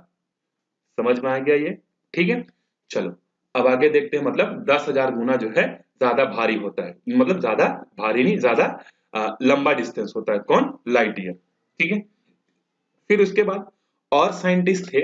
समझ में आ गया ये, ठीक है। चलो अब आगे देखते हैं, मतलब 10,000 गुना जो है ज्यादा भारी होता है, मतलब ज्यादा भारी नहीं, ज्यादा लंबा डिस्टेंस होता है कौन, लाइट ईयर, ठीक है। फिर उसके बाद और साइंटिस्ट थे,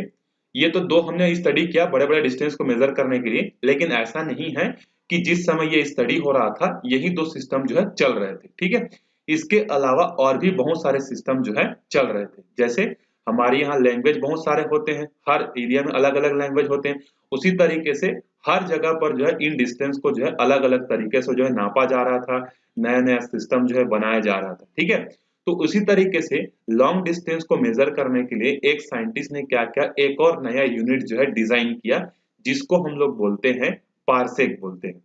ये तो दो हमने स्टडी किया बड़े बड़े डिस्टेंस को मेजर करने के लिए, लेकिन ऐसा नहीं है कि जिस समय ये स्टडी हो रहा था यही दो सिस्टम जो है चल रहे थे, ठीक है। इसके अलावा और भी बहुत सारे सिस्टम जो है चल रहे थे। जैसे हमारे यहाँ लैंग्वेज बहुत सारे होते हैं, हर एरिया में अलग अलग लैंग्वेज होते हैं, उसी तरीके से हर जगह पर जो है इन डिस्टेंस को जो है अलग अलग तरीके से जो है नापा जा रहा था, नया नया सिस्टम जो है बनाया जा रहा था, ठीक है। तो उसी तरीके से लॉन्ग डिस्टेंस को मेजर करने के लिए एक साइंटिस्ट ने क्या किया, एक और नया यूनिट जो है डिजाइन किया, जिसको हम लोग बोलते हैं पारसेक बोलते हैं,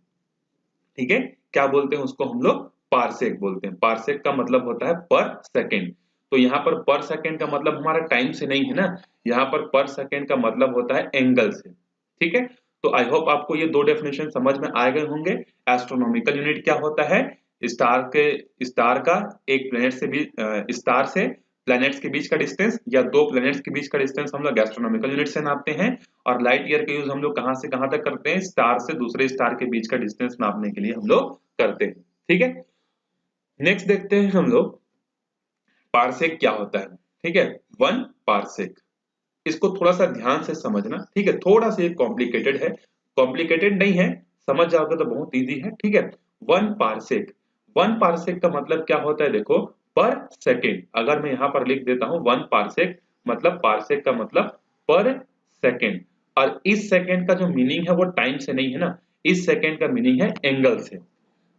ठीक है। क्या बोलते हैं उसको हम लोग, पारसेक बोलते हैं। पारसेक का मतलब होता है पर सेकेंड। तो यहाँ पर सेकेंड का मतलब हमारा टाइम से नहीं है ना, यहाँ पर सेकेंड का मतलब होता है एंगल से। ठीक है, तो आई होप आपको ये दो डेफिनेशन समझ में आ गए होंगे। एस्ट्रोनॉमिकल यूनिट क्या होता है, स्टार का एक प्लेनेट से भी स्टार से प्लैनेट्स के बीच का डिस्टेंस या दो प्लैनेट्स के बीच का डिस्टेंस हम लोग एस्ट्रोनॉमिकल यूनिट से नापते हैं। और लाइट ईयर का यूज हम लोग कहां से कहां तक करते हैं, स्टार से दूसरे स्टार के बीच का डिस्टेंस नापने के लिए हम लोग करते हैं। ठीक है, नेक्स्ट देखते हैं हम लोग पारसेक क्या होता है। ठीक है, 1 पारसेक, इसको थोड़ा सा ध्यान से समझना। ठीक है, थोड़ा सा कॉम्प्लिकेटेड है, कॉम्प्लिकेटेड नहीं है, समझ जाओगे तो बहुत इजी है। ठीक है, 1 पारसेक का मतलब क्या होता है, देखो पर सेकेंड। अगर मैं यहाँ पर लिख देता हूँ 1 पारसेक मतलब पारसेक का मतलब पर सेकेंड, और इस सेकेंड का जो मीनिंग है वो टाइम से नहीं है ना, इस सेकेंड का मीनिंग है एंगल से।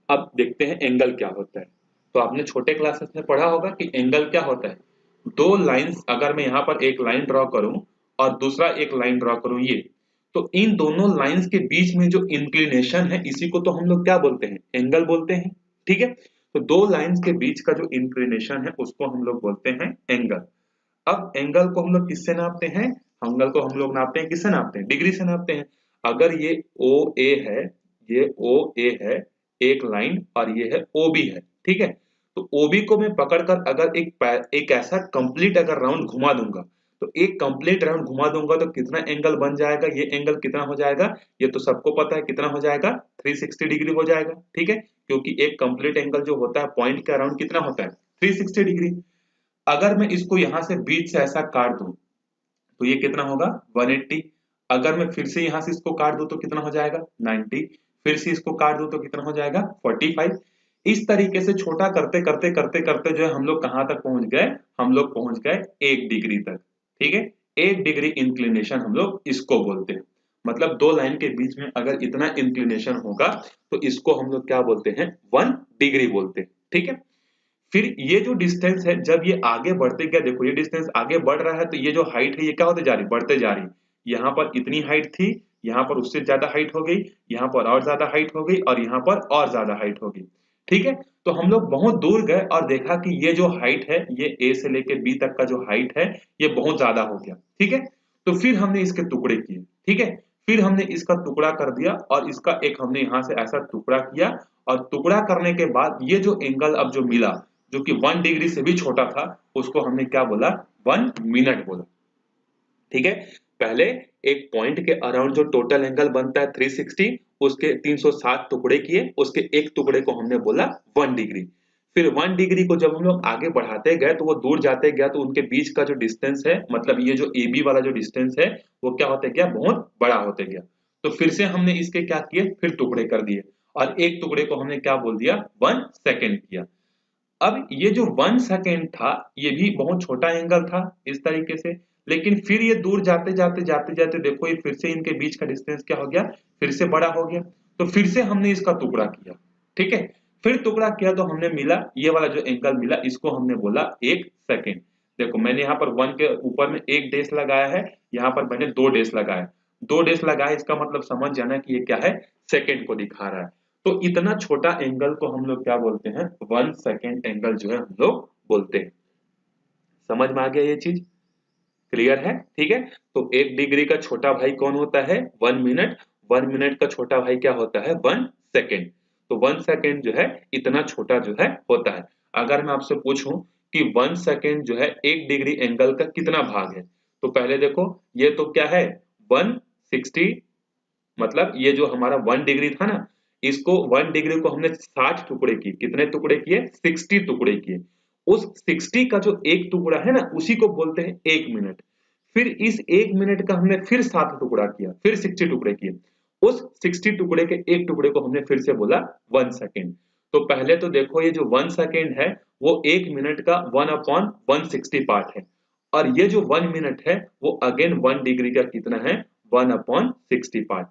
अब देखते हैं एंगल क्या होता है। तो आपने छोटे क्लासेस में पढ़ा होगा कि एंगल क्या होता है। दो लाइंस, अगर मैं यहाँ पर एक लाइन ड्रॉ करूं और दूसरा एक लाइन ड्रॉ करूं ये, तो इन दोनों लाइंस के बीच में जो इंक्लिनेशन है इसी को तो हम लोग क्या बोलते हैं, एंगल बोलते हैं। ठीक है, तो दो लाइंस के बीच का जो इंक्लिनेशन है उसको हम लोग बोलते हैं एंगल। अब एंगल को हम लोग किससे नापते हैं, एंगल को हम लोग नापते हैं किससे नापते हैं, डिग्री से नापते हैं। अगर ये ओ ए है, ये ओ ए है एक लाइन, और ये है ओ बी है। ठीक है, तो ओबी को मैं पकड़कर अगर एक ऐसा कंप्लीट अगर राउंड घुमा दूंगा, तो एक कंप्लीट राउंड घुमा दूंगा तो कितना एंगल बन जाएगा, ये एंगल कितना हो जाएगा, ये तो सबको पता है कितना हो जाएगा, 360 डिग्री हो जाएगा। ठीक है, क्योंकि एक कंप्लीट एंगल जो होता है पॉइंट के अराउंड कितना होता है, 360 डिग्री। अगर मैं इसको यहां से बीच से ऐसा काट दूं तो ये कितना होगा, 180। अगर मैं फिर से यहां से इसको काट दूं तो कितना हो जाएगा, 90। फिर से इसको काट दूं तो कितना हो जाएगा, 45। इस तरीके से छोटा करते करते करते करते जो है हम लोग कहां तक पहुंच गए, हम लोग पहुंच गए 1 डिग्री तक। ठीक है, 1 डिग्री इंक्लिनेशन हम लोग इसको बोलते हैं। मतलब दो लाइन के बीच में अगर इतना इंक्लिनेशन होगा तो इसको हम लोग क्या बोलते हैं, 1 डिग्री बोलते हैं। ठीक है, फिर ये जो डिस्टेंस है जब ये आगे बढ़ते गया, देखो ये डिस्टेंस आगे बढ़ रहा है तो ये जो हाइट है ये क्या होते जा रही, बढ़ते जा रही। यहाँ पर इतनी हाइट थी, यहाँ पर उससे ज्यादा हाइट हो गई, यहाँ पर और ज्यादा हाइट हो गई, और यहाँ पर और ज्यादा हाइट हो गई। ठीक है, तो हम लोग बहुत दूर गए और देखा कि ये जो हाइट है, ये ए से लेके बी तक का जो हाइट है ये बहुत ज्यादा हो गया। ठीक है, तो फिर हमने इसके टुकड़े किए। ठीक है, फिर हमने इसका टुकड़ा कर दिया और इसका एक हमने यहाँ से ऐसा टुकड़ा किया, और टुकड़ा करने के बाद ये जो एंगल अब जो मिला, जो कि 1 डिग्री से भी छोटा था, उसको हमने क्या बोला, 1 मिनट बोला। ठीक है, पहले एक पॉइंट के अराउंड जो टोटल एंगल बनता है 360, उसके 360 टुकड़े किए, उसके एक टुकड़े को हमने बोला 1 डिग्री। फिर 1 डिग्री को जब हम लोग आगे बढ़ाते गए तो वो दूर जाते गया, तो उनके बीच का जो डिस्टेंस है, मतलब ये जो ए बी वाला जो डिस्टेंस है वो क्या होते गया, बहुत बड़ा होते गया। तो फिर से हमने इसके क्या किए, फिर टुकड़े कर दिए, और एक टुकड़े को हमने क्या बोल दिया, 1 सेकेंड किया। अब ये जो 1 सेकेंड था ये भी बहुत छोटा एंगल था इस तरीके से, लेकिन फिर ये दूर जाते जाते जाते जाते देखो ये फिर से इनके बीच का डिस्टेंस क्या हो गया, फिर से बड़ा हो गया। तो फिर से हमने इसका टुकड़ा किया। ठीक है, फिर टुकड़ा किया तो हमने मिला, ये वाला जो एंगल मिला इसको हमने बोला 1 सेकेंड। देखो मैंने यहाँ पर 1 के ऊपर में 1 डेश लगाया है, यहाँ पर मैंने 2 डेश लगाया, 2 डेश लगाया, इसका मतलब समझ जाना कि ये क्या है, सेकेंड को दिखा रहा है। तो इतना छोटा एंगल को हम लोग क्या बोलते हैं, 1 सेकेंड एंगल जो है हम लोग बोलते हैं। समझ में आ गया ये चीज, क्लियर है। ठीक है, तो 1 डिग्री का छोटा भाई कौन होता है, 1 मिनट। 1 मिनट का छोटा भाई क्या होता है, 1 सेकेंड। तो 1 सेकेंड जो है इतना छोटा जो है होता है। अगर मैं आपसे पूछूं कि 1 सेकेंड जो है 1 डिग्री एंगल का कितना भाग है, तो पहले देखो ये तो क्या है, 160, मतलब ये जो हमारा 1 डिग्री था ना, इसको 1 डिग्री को हमने 60 टुकड़े किए, कितने टुकड़े किए, 60 टुकड़े किए। उस 60 का जो एक टुकड़ा है ना उसी को बोलते हैं 1 मिनट। फिर इस 1 मिनट का हमने फिर 7 टुकड़ा किया, फिर 60 टुकड़े किए, उस 60 टुकड़े के एक टुकड़े को हमने फिर से बोला 1 सेकेंड। तो पहले तो देखो ये जो 1 सेकेंड है वो 1 मिनट का 1/160 पार्ट है, और ये जो 1 मिनट है वो अगेन 1 डिग्री का कितना है, 1/60 पार्ट।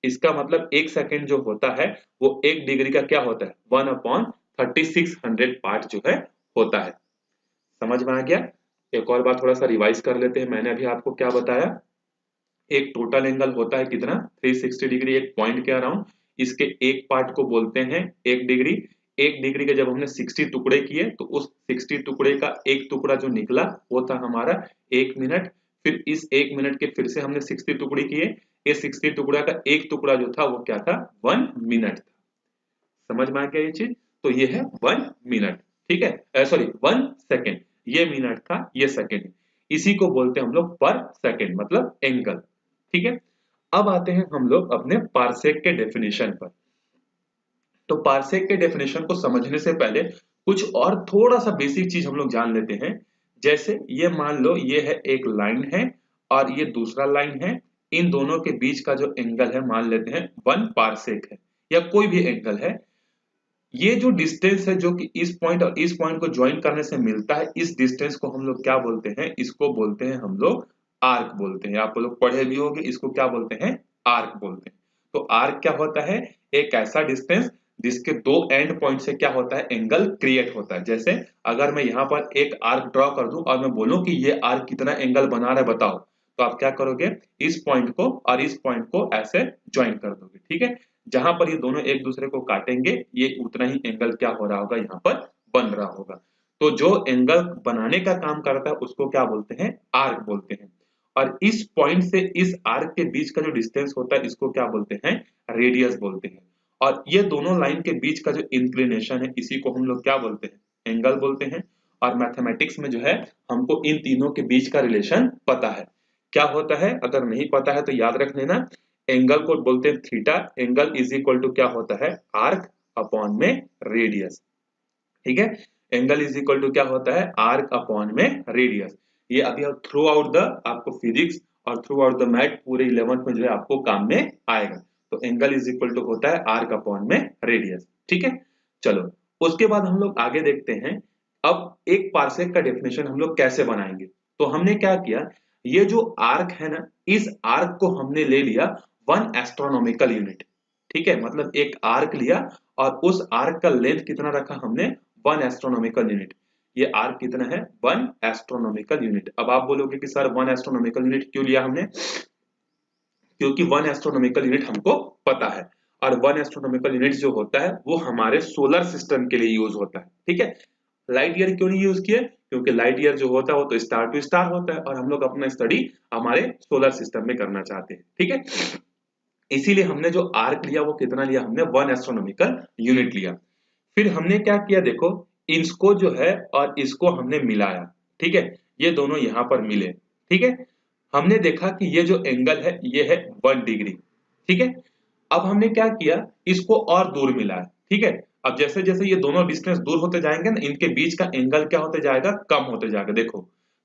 इसका मतलब 1 सेकेंड जो होता है वो 1 डिग्री का क्या होता है, 1/3600 पार्ट जो है होता है। समझ में आ गया। एक और बार थोड़ा सा रिवाइज कर लेते हैं, मैंने अभी आपको क्या बताया, एक टोटल एंगल होता है कितना, 360 डिग्री एक पॉइंट के अराउंड, इसके एक पार्ट को बोलते हैं 1 डिग्री, 1 डिग्री के जब हमने 60 टुकड़े किए तो उस 60 टुकड़े का एक टुकड़ा जो निकला वो था हमारा 1 मिनट। फिर इस 1 मिनट के फिर से हमने 60 टुकड़े किए, ये 60 टुकड़ा का एक टुकड़ा जो था वो क्या था, 1 मिनट था। समझ में आ गया ये चीज? तो ये है 1 मिनट, ठीक है, सॉरी 1 सेकेंड। ये मिनट था, ये सेकेंड, इसी को बोलते हैं हम लोग पर सेकेंड, मतलब एंगल। ठीक है, अब आते हैं हम लोग अपने पार्सेक के डेफिनेशन पर। तो पार्सेक के डेफिनेशन को समझने से पहले कुछ और थोड़ा सा बेसिक चीज हम लोग जान लेते हैं। जैसे ये मान लो ये है एक लाइन है और ये दूसरा लाइन है, इन दोनों के बीच का जो एंगल है मान लेते हैं 1 पार्सेक है, या कोई भी एंगल है। ये जो डिस्टेंस है जो कि इस पॉइंट और इस पॉइंट को ज्वाइन करने से मिलता है, इस डिस्टेंस को हम लोग क्या बोलते हैं, इसको बोलते हैं हम लोग आर्क बोलते हैं। आप लोग पढ़े भी होंगे, इसको क्या बोलते हैं, आर्क बोलते हैं। तो आर्क क्या होता है, एक ऐसा डिस्टेंस जिसके दो एंड पॉइंट से क्या होता है, एंगल क्रिएट होता है। जैसे अगर मैं यहाँ पर एक आर्क ड्रॉ कर दूं और मैं बोलूं कि ये आर्क कितना एंगल बना रहा है बताओ, तो आप क्या करोगे, इस पॉइंट को और इस पॉइंट को ऐसे ज्वाइन कर दोगे। ठीक है, जहां पर ये दोनों एक दूसरे को काटेंगे ये उतना ही एंगल क्या हो रहा होगा, यहाँ पर बन रहा होगा। तो जो एंगल बनाने का काम करता है उसको क्या बोलते हैं, आर्क बोलते हैं। और इस पॉइंट से इस आर्क के बीच का जो डिस्टेंस होता है इसको क्या बोलते हैं, रेडियस बोलते हैं। और ये दोनों लाइन के बीच का जो इंक्लिनेशन है इसी को हम लोग क्या बोलते हैं, एंगल बोलते हैं। और मैथमेटिक्स में जो है हमको इन तीनों के बीच का रिलेशन पता है। क्या होता है, अगर नहीं पता है तो याद रख लेना, एंगल को बोलते हैं theta, angle is equal to क्या होता है, आर्क अपॉन में रेडियस। ठीक है, एंगल इज इक्वल टू क्या होता है, आर्क अपॉन में रेडियस। ये अभी थ्रू आउट द आपको फिजिक्स और थ्रू आउट द मैथ पूरे 11th में जो है आपको काम में आएगा। तो एंगल इज इक्वल टू होता है आर्क अपॉन में रेडियस। ठीक है, चलो उसके बाद हम लोग आगे देखते हैं। अब एक पार्सेक का डेफिनेशन हम लोग कैसे बनाएंगे। तो हमने क्या किया, ये जो आर्क है ना, इस आर्क को हमने ले लिया 1 एस्ट्रोनॉमिकल यूनिट। ठीक है, मतलब एक आर्क लिया और उस आर्क का लेंथ कितना रखा हमने, 1 एस्ट्रोनॉमिकल यूनिट। ये आर्क कितना है, 1 एस्ट्रोनॉमिकल यूनिट। अब आप बोलोगे कि सर 1 एस्ट्रोनॉमिकल यूनिट क्यों लिया हमने, क्योंकि 1 एस्ट्रोनॉमिकल यूनिट हमको पता है। और 1 एस्ट्रोनॉमिकल यूनिट जो होता है वो हमारे सोलर सिस्टम के लिए यूज होता है। ठीक है, लाइट ईयर क्यों नहीं यूज किए, क्योंकि लाइट ईयर जो होता है वो तो स्टार टू स्टार होता है और हम लोग अपना स्टडी हमारे सोलर सिस्टम में करना चाहते हैं। ठीक है, इसीलिए हमने जो आर्क लिया वो कितना लिया हमने, 1 एस्ट्रोनॉमिकल यूनिट लिया। फिर हमने क्या किया, देखो इसको जो है और इसको हमने मिलाया। ठीक है, ये दोनों यहां पर मिले। ठीक है, हमने देखा कि ये जो एंगल है ये है 1 डिग्री। ठीक है, अब हमने क्या किया, इसको और दूर मिलाया। ठीक है, अब जैसे जैसे ये दोनों डिस्टेंस दूर होते जाएंगे ना, इनके बीच का एंगल क्या होते जाएगा, कम होते जाएगा। देखो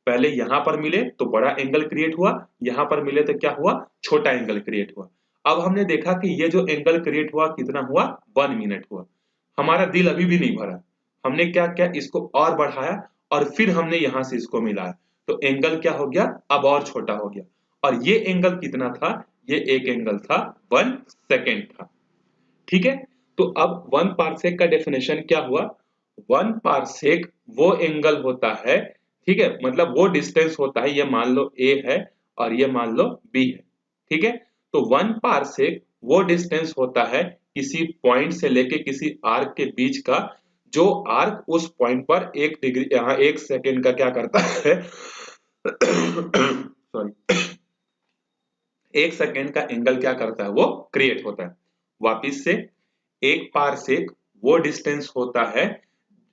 पहले यहां पर मिले तो बड़ा एंगल क्रिएट हुआ, यहां पर मिले तो क्या हुआ, छोटा एंगल क्रिएट हुआ। अब हमने देखा कि ये जो एंगल क्रिएट हुआ कितना हुआ, 1 मिनट हुआ। हमारा दिल अभी भी नहीं भरा, हमने क्या किया, इसको और बढ़ाया और फिर हमने यहां से इसको मिलाया, तो एंगल क्या हो गया, अब और छोटा हो गया। और ये एंगल कितना था, ये एक एंगल था 1 सेकेंड था। ठीक है, तो अब 1 पार्सेक का डेफिनेशन क्या हुआ, 1 पार्सेक वो एंगल होता है, ठीक है, मतलब वो डिस्टेंस होता है, ये मान लो a है और ये मान लो b है। ठीक है, तो 1 पार्सेक वो डिस्टेंस होता है किसी पॉइंट से लेके किसी आर्क के बीच का, जो आर्क उस पॉइंट पर 1 डिग्री, यहाँ 1 सेकेंड का क्या करता है सॉरी 1 सेकेंड का एंगल क्या करता है, वो क्रिएट होता है। वापिस से, एक पार्सेक वो डिस्टेंस होता है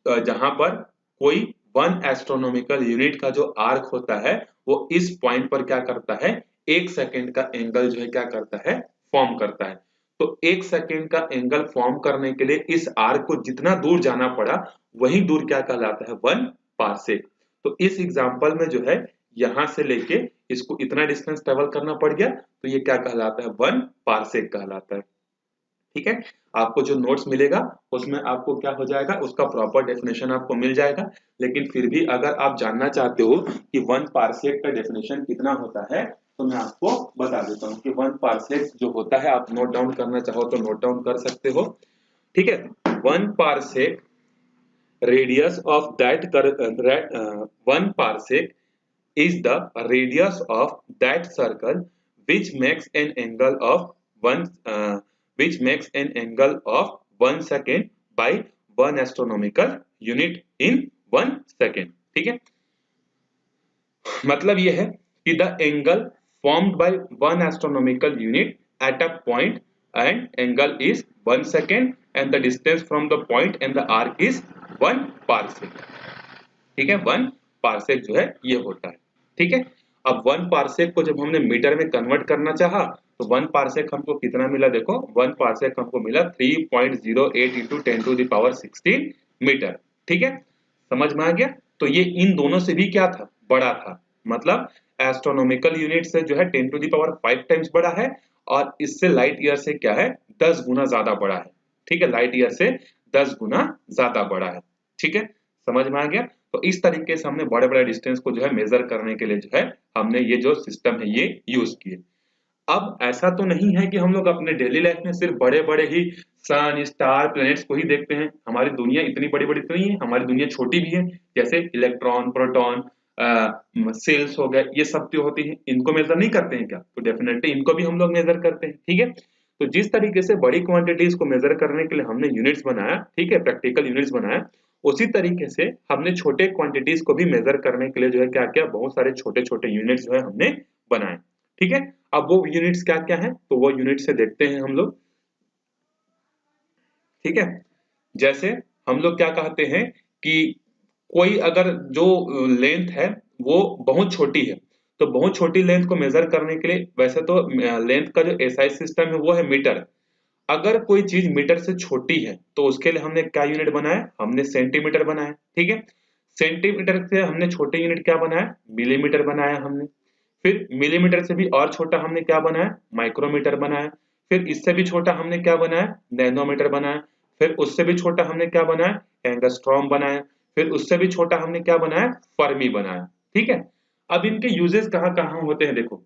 जहां पर कोई 1 एस्ट्रोनॉमिकल यूनिट का जो आर्क होता है वो इस पॉइंट पर क्या करता है, 1 सेकेंड का एंगल जो है क्या करता है, फॉर्म करता है। तो 1 सेकेंड का एंगल फॉर्म करने के लिए इस आर्क को जितना दूर जाना पड़ा वही दूर क्या कहलाता है, 1 पार्सेक। तो इस एग्जांपल में जो है यहां से लेके इसको इतना डिस्टेंस ट्रेवल करना पड़ गया, तो ये क्या कहलाता है, 1 पार्सेक कहलाता है। ठीक है, आपको जो नोट्स मिलेगा उसमें आपको क्या हो जाएगा, उसका प्रॉपर डेफिनेशन आपको मिल जाएगा। लेकिन फिर भी अगर आप जानना चाहते हो कि 1 पार्सेक का डेफिनेशन कितना होता है तो मैं आपको बता देता हूँ कि 1 पार्सेक जो होता है, आप नोट डाउन करना चाहो तो नोट डाउन कर सकते हो। ठीक है, 1 parsec radius of that 1 parsec is the radius of that circle which makes an angle of 1 which makes an angle of 1 second by 1 astronomical unit in 1 second. ठीक है, मतलब ये है कि the angle formed by 1 astronomical unit at a point and angle is 1 second and the distance from the point and the arc is 1 parsec. ठीक है, 1 parsec जो है ये होता है। ठीक है, अब 1 पार्सेक को जब हमने मीटर में कन्वर्ट करना चाहा तो 1 पार्सेक हमको कितना मिला, देखो 1 पार्सेक हमको मिला 3.08 into 10 to the power 16 metre. ठीक है, समझ में आ गया। तो ये इन दोनों से भी क्या था, बड़ा था, मतलब एस्ट्रोनॉमिकल यूनिट से जो है 10 to the power 5 टाइम्स बड़ा है और इससे लाइट ईयर से क्या है 10 गुना ज्यादा बड़ा है। ठीक है, लाइट ईयर से 10 गुना ज्यादा बड़ा है। ठीक है, समझ में आ गया। तो इस तरीके से हमने बड़े बड़े डिस्टेंस को जो है मेजर करने के लिए जो है हमने ये जो सिस्टम है ये यूज किए। अब ऐसा तो नहीं है कि हम लोग अपने डेली लाइफ में सिर्फ बड़े बड़े ही सन स्टार प्लैनेट्स को ही देखते हैं। हमारी दुनिया इतनी बड़ी बड़ी तो नहीं है, हमारी दुनिया छोटी भी है, जैसे इलेक्ट्रॉन, प्रोटॉन, सेल्स हो गए, ये सब जो होती है इनको मेजर नहीं करते हैं क्या? तो डेफिनेटली इनको भी हम लोग मेजर करते हैं। ठीक है, तो जिस तरीके से बड़ी क्वांटिटीज को मेजर करने के लिए हमने यूनिट्स बनाया, ठीक है, प्रैक्टिकल यूनिट्स बनाया, उसी तरीके से हमने छोटे क्वांटिटीज को भी मेजर करने के लिए जो है क्या क्या बहुत सारे छोटे छोटे यूनिट्स जो है हमने बनाए। ठीक है, अब वो यूनिट्स क्या क्या है तो वो यूनिट से देखते हैं हम लोग। ठीक है, जैसे हम लोग क्या कहते हैं कि कोई अगर जो लेंथ है वो बहुत छोटी है तो बहुत छोटी लेंथ को मेजर करने के लिए, वैसे तो लेंथ का जो एसआई सिस्टम है वो है मीटर। अगर कोई चीज मीटर से छोटी है तो उसके लिए हमने क्या यूनिट बनाया, हमने सेंटीमीटर बनाया। ठीक है, सेंटीमीटर से हमने छोटे यूनिट क्या बनाया, मिलीमीटर बनाया हमने। फिर मिलीमीटर से भी और छोटा हमने क्या बनाया, माइक्रोमीटर बनाया। फिर इससे भी छोटा हमने क्या बनाया, नैनोमीटर बनाया। फिर उससे भी छोटा हमने क्या बनाया, एंगस्ट्रॉम बनाया। फिर उससे भी छोटा हमने क्या बनाया, फर्मी बनाया। ठीक है, अब इनके यूजेस कहाँ कहाँ होते हैं देखो।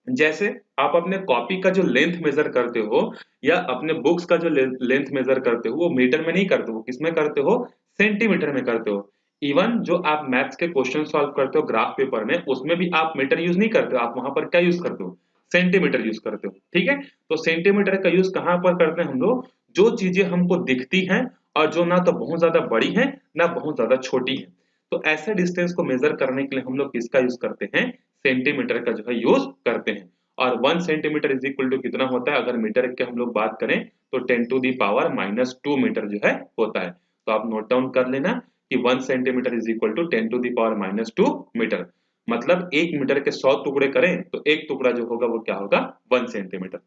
जैसे आप अपने कॉपी का जो लेंथ मेजर करते हो या अपने बुक्स का जो लेंथ मेजर करते हो वो मीटर में नहीं करते हो, किसमें करते हो, सेंटीमीटर में करते हो। इवन जो आप मैथ्स के क्वेश्चन सॉल्व करते हो ग्राफ पेपर में उसमें भी आप मीटर यूज नहीं करते हो, आप वहां पर क्या यूज करते हो, सेंटीमीटर यूज करते हो। ठीक है, तो सेंटीमीटर का यूज कहां पर करते हैं हम लोग, जो चीजें हमको दिखती हैं और जो ना तो बहुत ज्यादा बड़ी है ना बहुत ज्यादा छोटी है, तो ऐसे डिस्टेंस को मेजर करने के लिए हम लोग किसका यूज करते हैं, सेंटीमीटर का जो है यूज करते हैं। और 1 सेंटीमीटर इज इक्वल टू कितना होता है, अगर मीटर की हम लोग बात करें तो 10 टू दी पावर -2 मीटर जो है होता है। तो आप नोट डाउन कर लेना कि 1 centimetre is equal to 10 to the power -2 metre. मतलब 1 मीटर के 100 टुकड़े करें तो एक टुकड़ा जो होगा वो क्या होगा, 1 सेंटीमीटर।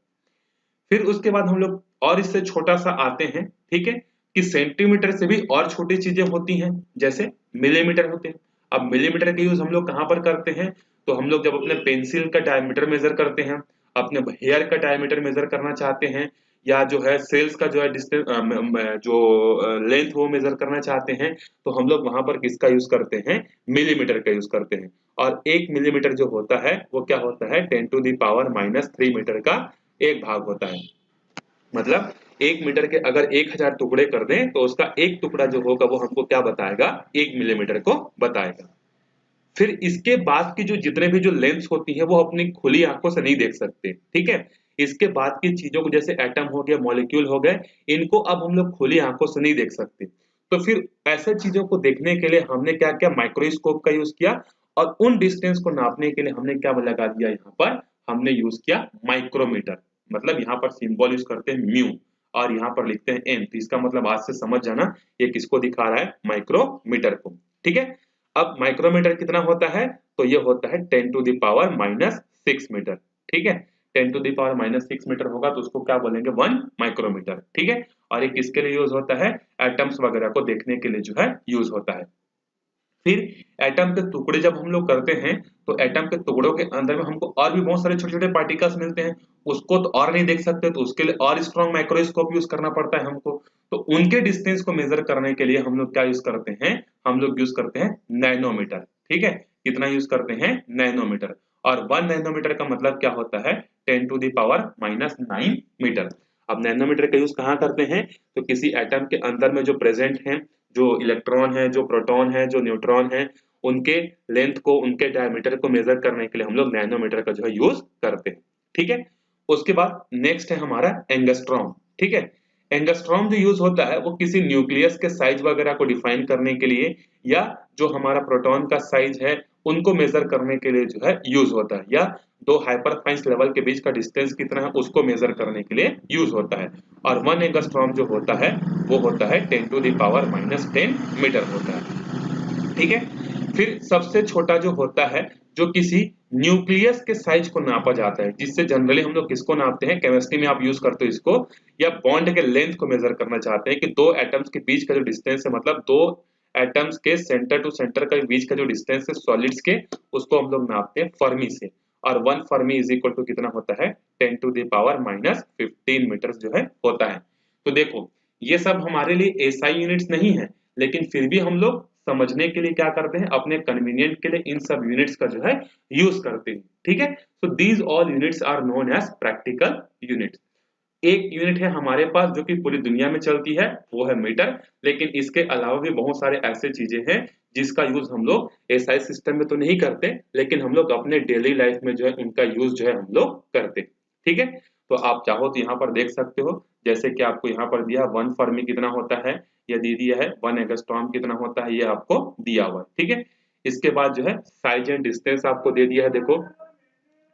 फिर उसके बाद हम लोग और इससे छोटा सा आते हैं। ठीक है, कि सेंटीमीटर से भी और छोटी चीजें होती हैं, जैसे मिलीमीटर होते हैं। अब मिलीमीटर का यूज हम लोग कहां पर करते हैं, तो हम लोग जब अपने पेंसिल का डायमीटर मेजर करते हैं, अपने हेयर का डायमीटर मेजर करना चाहते हैं, या जो है सेल्स का जो है डिस्टेंस जो लेंथ वो मेजर करना चाहते हैं, तो हम लोग वहां पर किसका यूज करते हैं, मिलीमीटर का यूज करते हैं। और 1 मिलीमीटर जो होता है वो क्या होता है, 10 टू दी पावर -3 मीटर का एक भाग होता है। मतलब 1 मीटर के अगर 1000 टुकड़े कर दें तो उसका एक टुकड़ा जो होगा वो हमको क्या बताएगा, 1 मिलीमीटर को बताएगा। फिर इसके बाद की जो जितने भी जो लेंस होती है वो अपनी खुली आंखों से नहीं देख सकते। ठीक है, इसके बाद की चीजों को जैसे एटम हो गया, मॉलिक्यूल हो गए, इनको अब हम लोग खुली आंखों से नहीं देख सकते। तो फिर ऐसे चीजों को देखने के लिए हमने क्या किया, माइक्रोस्कोप का यूज किया। और उन डिस्टेंस को नापने के लिए हमने क्या लगा दिया, यहाँ पर हमने यूज किया माइक्रोमीटर। मतलब यहाँ पर सिंबल यूज करते हैं म्यू और यहाँ पर लिखते हैं एन। तो इसका मतलब आज से समझ जाना ये किसको दिखा रहा है, माइक्रोमीटर को। ठीक है, अब माइक्रोमीटर कितना होता है, तो ये होता है 10 टू दी पावर -6 मीटर। ठीक है, 10 टू दी पावर -6 मीटर होगा तो उसको क्या बोलेंगे, 1 माइक्रोमीटर। ठीक है, और ये किसके लिए यूज होता है, एटम्स वगैरह को देखने के लिए जो है यूज होता है। फिर एटम के टुकड़े जब हम लोग करते हैं तो एटम के टुकड़ों के अंदर में हमको और भी बहुत सारे छोटे छोटे पार्टिकल्स मिलते हैं, उसको तो और नहीं देख सकते, तो उसके लिए और स्ट्रॉन्ग माइक्रोस्कोप यूज करना पड़ता है हमको। तो उनके डिस्टेंस को मेजर करने के लिए हम लोग क्या यूज करते हैं, हम लोग यूज करते हैं नैनोमीटर। ठीक है, कितना यूज करते हैं, नैनोमीटर। और 1 नैनोमीटर का मतलब क्या होता है, 10 टू दी पावर -9 मीटर। अब नैनोमीटर का यूज कहाँ करते हैं, तो किसी एटम के अंदर में जो प्रेजेंट है, जो इलेक्ट्रॉन है, जो प्रोटॉन है, जो न्यूट्रॉन है, उनके लेंथ को, उनके डायमीटर को मेजर करने के लिए हम लोग नैनोमीटर का जो है यूज करते हैं। ठीक है, उसके बाद नेक्स्ट है हमारा एंगस्ट्रॉम। ठीक है, एंगस्ट्रॉम जो यूज होता है वो किसी न्यूक्लियस के साइज वगैरह को डिफाइन करने के लिए या जो हमारा प्रोटॉन का साइज है उनको मेजर करने के लिए जो है यूज होता है, या दो हाइपरफाइंस लेवल के बीच का डिस्टेंस कितना है उसको मेजर करने के लिए यूज होता है। और 1 एंगस्ट्रॉम जो होता है वो होता है 10 टू द पावर -10 मीटर होता है। ठीक है, फिर सबसे छोटा जो होता है जो किसी न्यूक्लियस के साइज को नापा जाता है, जिससे जनरली हम लोग किसको नापते हैं, केमिस्ट्री में आप यूज करते हो इसको, या बॉन्ड के लेंथ को मेजर करना चाहते हैं कि दो एटम्स के बीच का जो डिस्टेंस है, मतलब दो एटम्स के सेंटर टू सेंटर का बीच का जो डिस्टेंस है सॉलिड्स के, उसको हम लोग नापते हैं फर्मी से। और 1 फर्मी इज इक्वल टू कितना होता है 10 टू द पावर -15 मीटर जो है होता है। तो देखो ये सब हमारे लिए एसआई यूनिट्स नहीं है, लेकिन फिर भी हम लोग समझने के लिए क्या करते हैं, अपने कन्वीनियंट के लिए इन सब यूनिट्स का जो है यूज करते हैं। ठीक है, so these all units are known as practical units. एक यूनिट है हमारे पास जो कि पूरी दुनिया में चलती है, वो है मीटर, लेकिन इसके अलावा भी बहुत सारे ऐसे चीजें हैं जिसका यूज हम लोग एसआई सिस्टम में तो नहीं करते, लेकिन हम लोग अपने डेली लाइफ में जो है उनका यूज जो है हम लोग करते। ठीक है, तो आप चाहो तो यहाँ पर देख सकते हो, जैसे कि आपको यहाँ पर दिया 1 फर्मी कितना होता है, या दी दिया है 1 एंगस्ट्रॉम कितना होता है, ये आपको दिया हुआ है। ठीक है, इसके बाद जो है साइज एंड डिस्टेंस आपको दे दिया है। देखो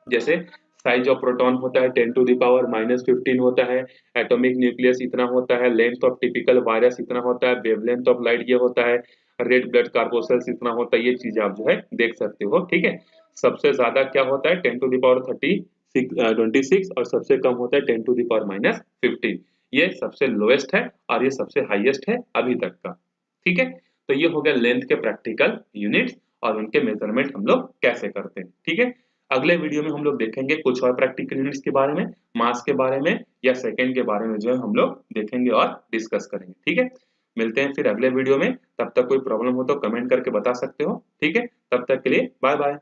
जैसे साइज ऑफ प्रोटॉन होता है 10 टू द पावर -15 होता है, एटॉमिक न्यूक्लियस इतना होता है, लेंथ ऑफ टिपिकल वायरस इतना होता है, वेवलेंथ ऑफ लाइट ये होता है, रेड ब्लड कार्बोसेल्स इतना होता है, ये चीजें आप जो है देख सकते हो। ठीक है, सबसे ज्यादा क्या होता है 10 टू द पावर 26 और सबसे कम होता है 10 टू द पावर -15। ये सबसे लोएस्ट है और ये सबसे हाईएस्ट है अभी तक का। ठीक है, तो ये हो गया लेंथ के प्रैक्टिकल यूनिट्स और उनके मेजरमेंट हम लोग कैसे करते हैं। ठीक है, अगले वीडियो में हम लोग देखेंगे कुछ और प्रैक्टिकल यूनिट्स के बारे में, मास के बारे में या सेकंड के बारे में जो है हम लोग देखेंगे और डिस्कस करेंगे। ठीक है, मिलते हैं फिर अगले वीडियो में, तब तक कोई प्रॉब्लम हो तो कमेंट करके बता सकते हो। ठीक है, तब तक के लिए बाय बाय।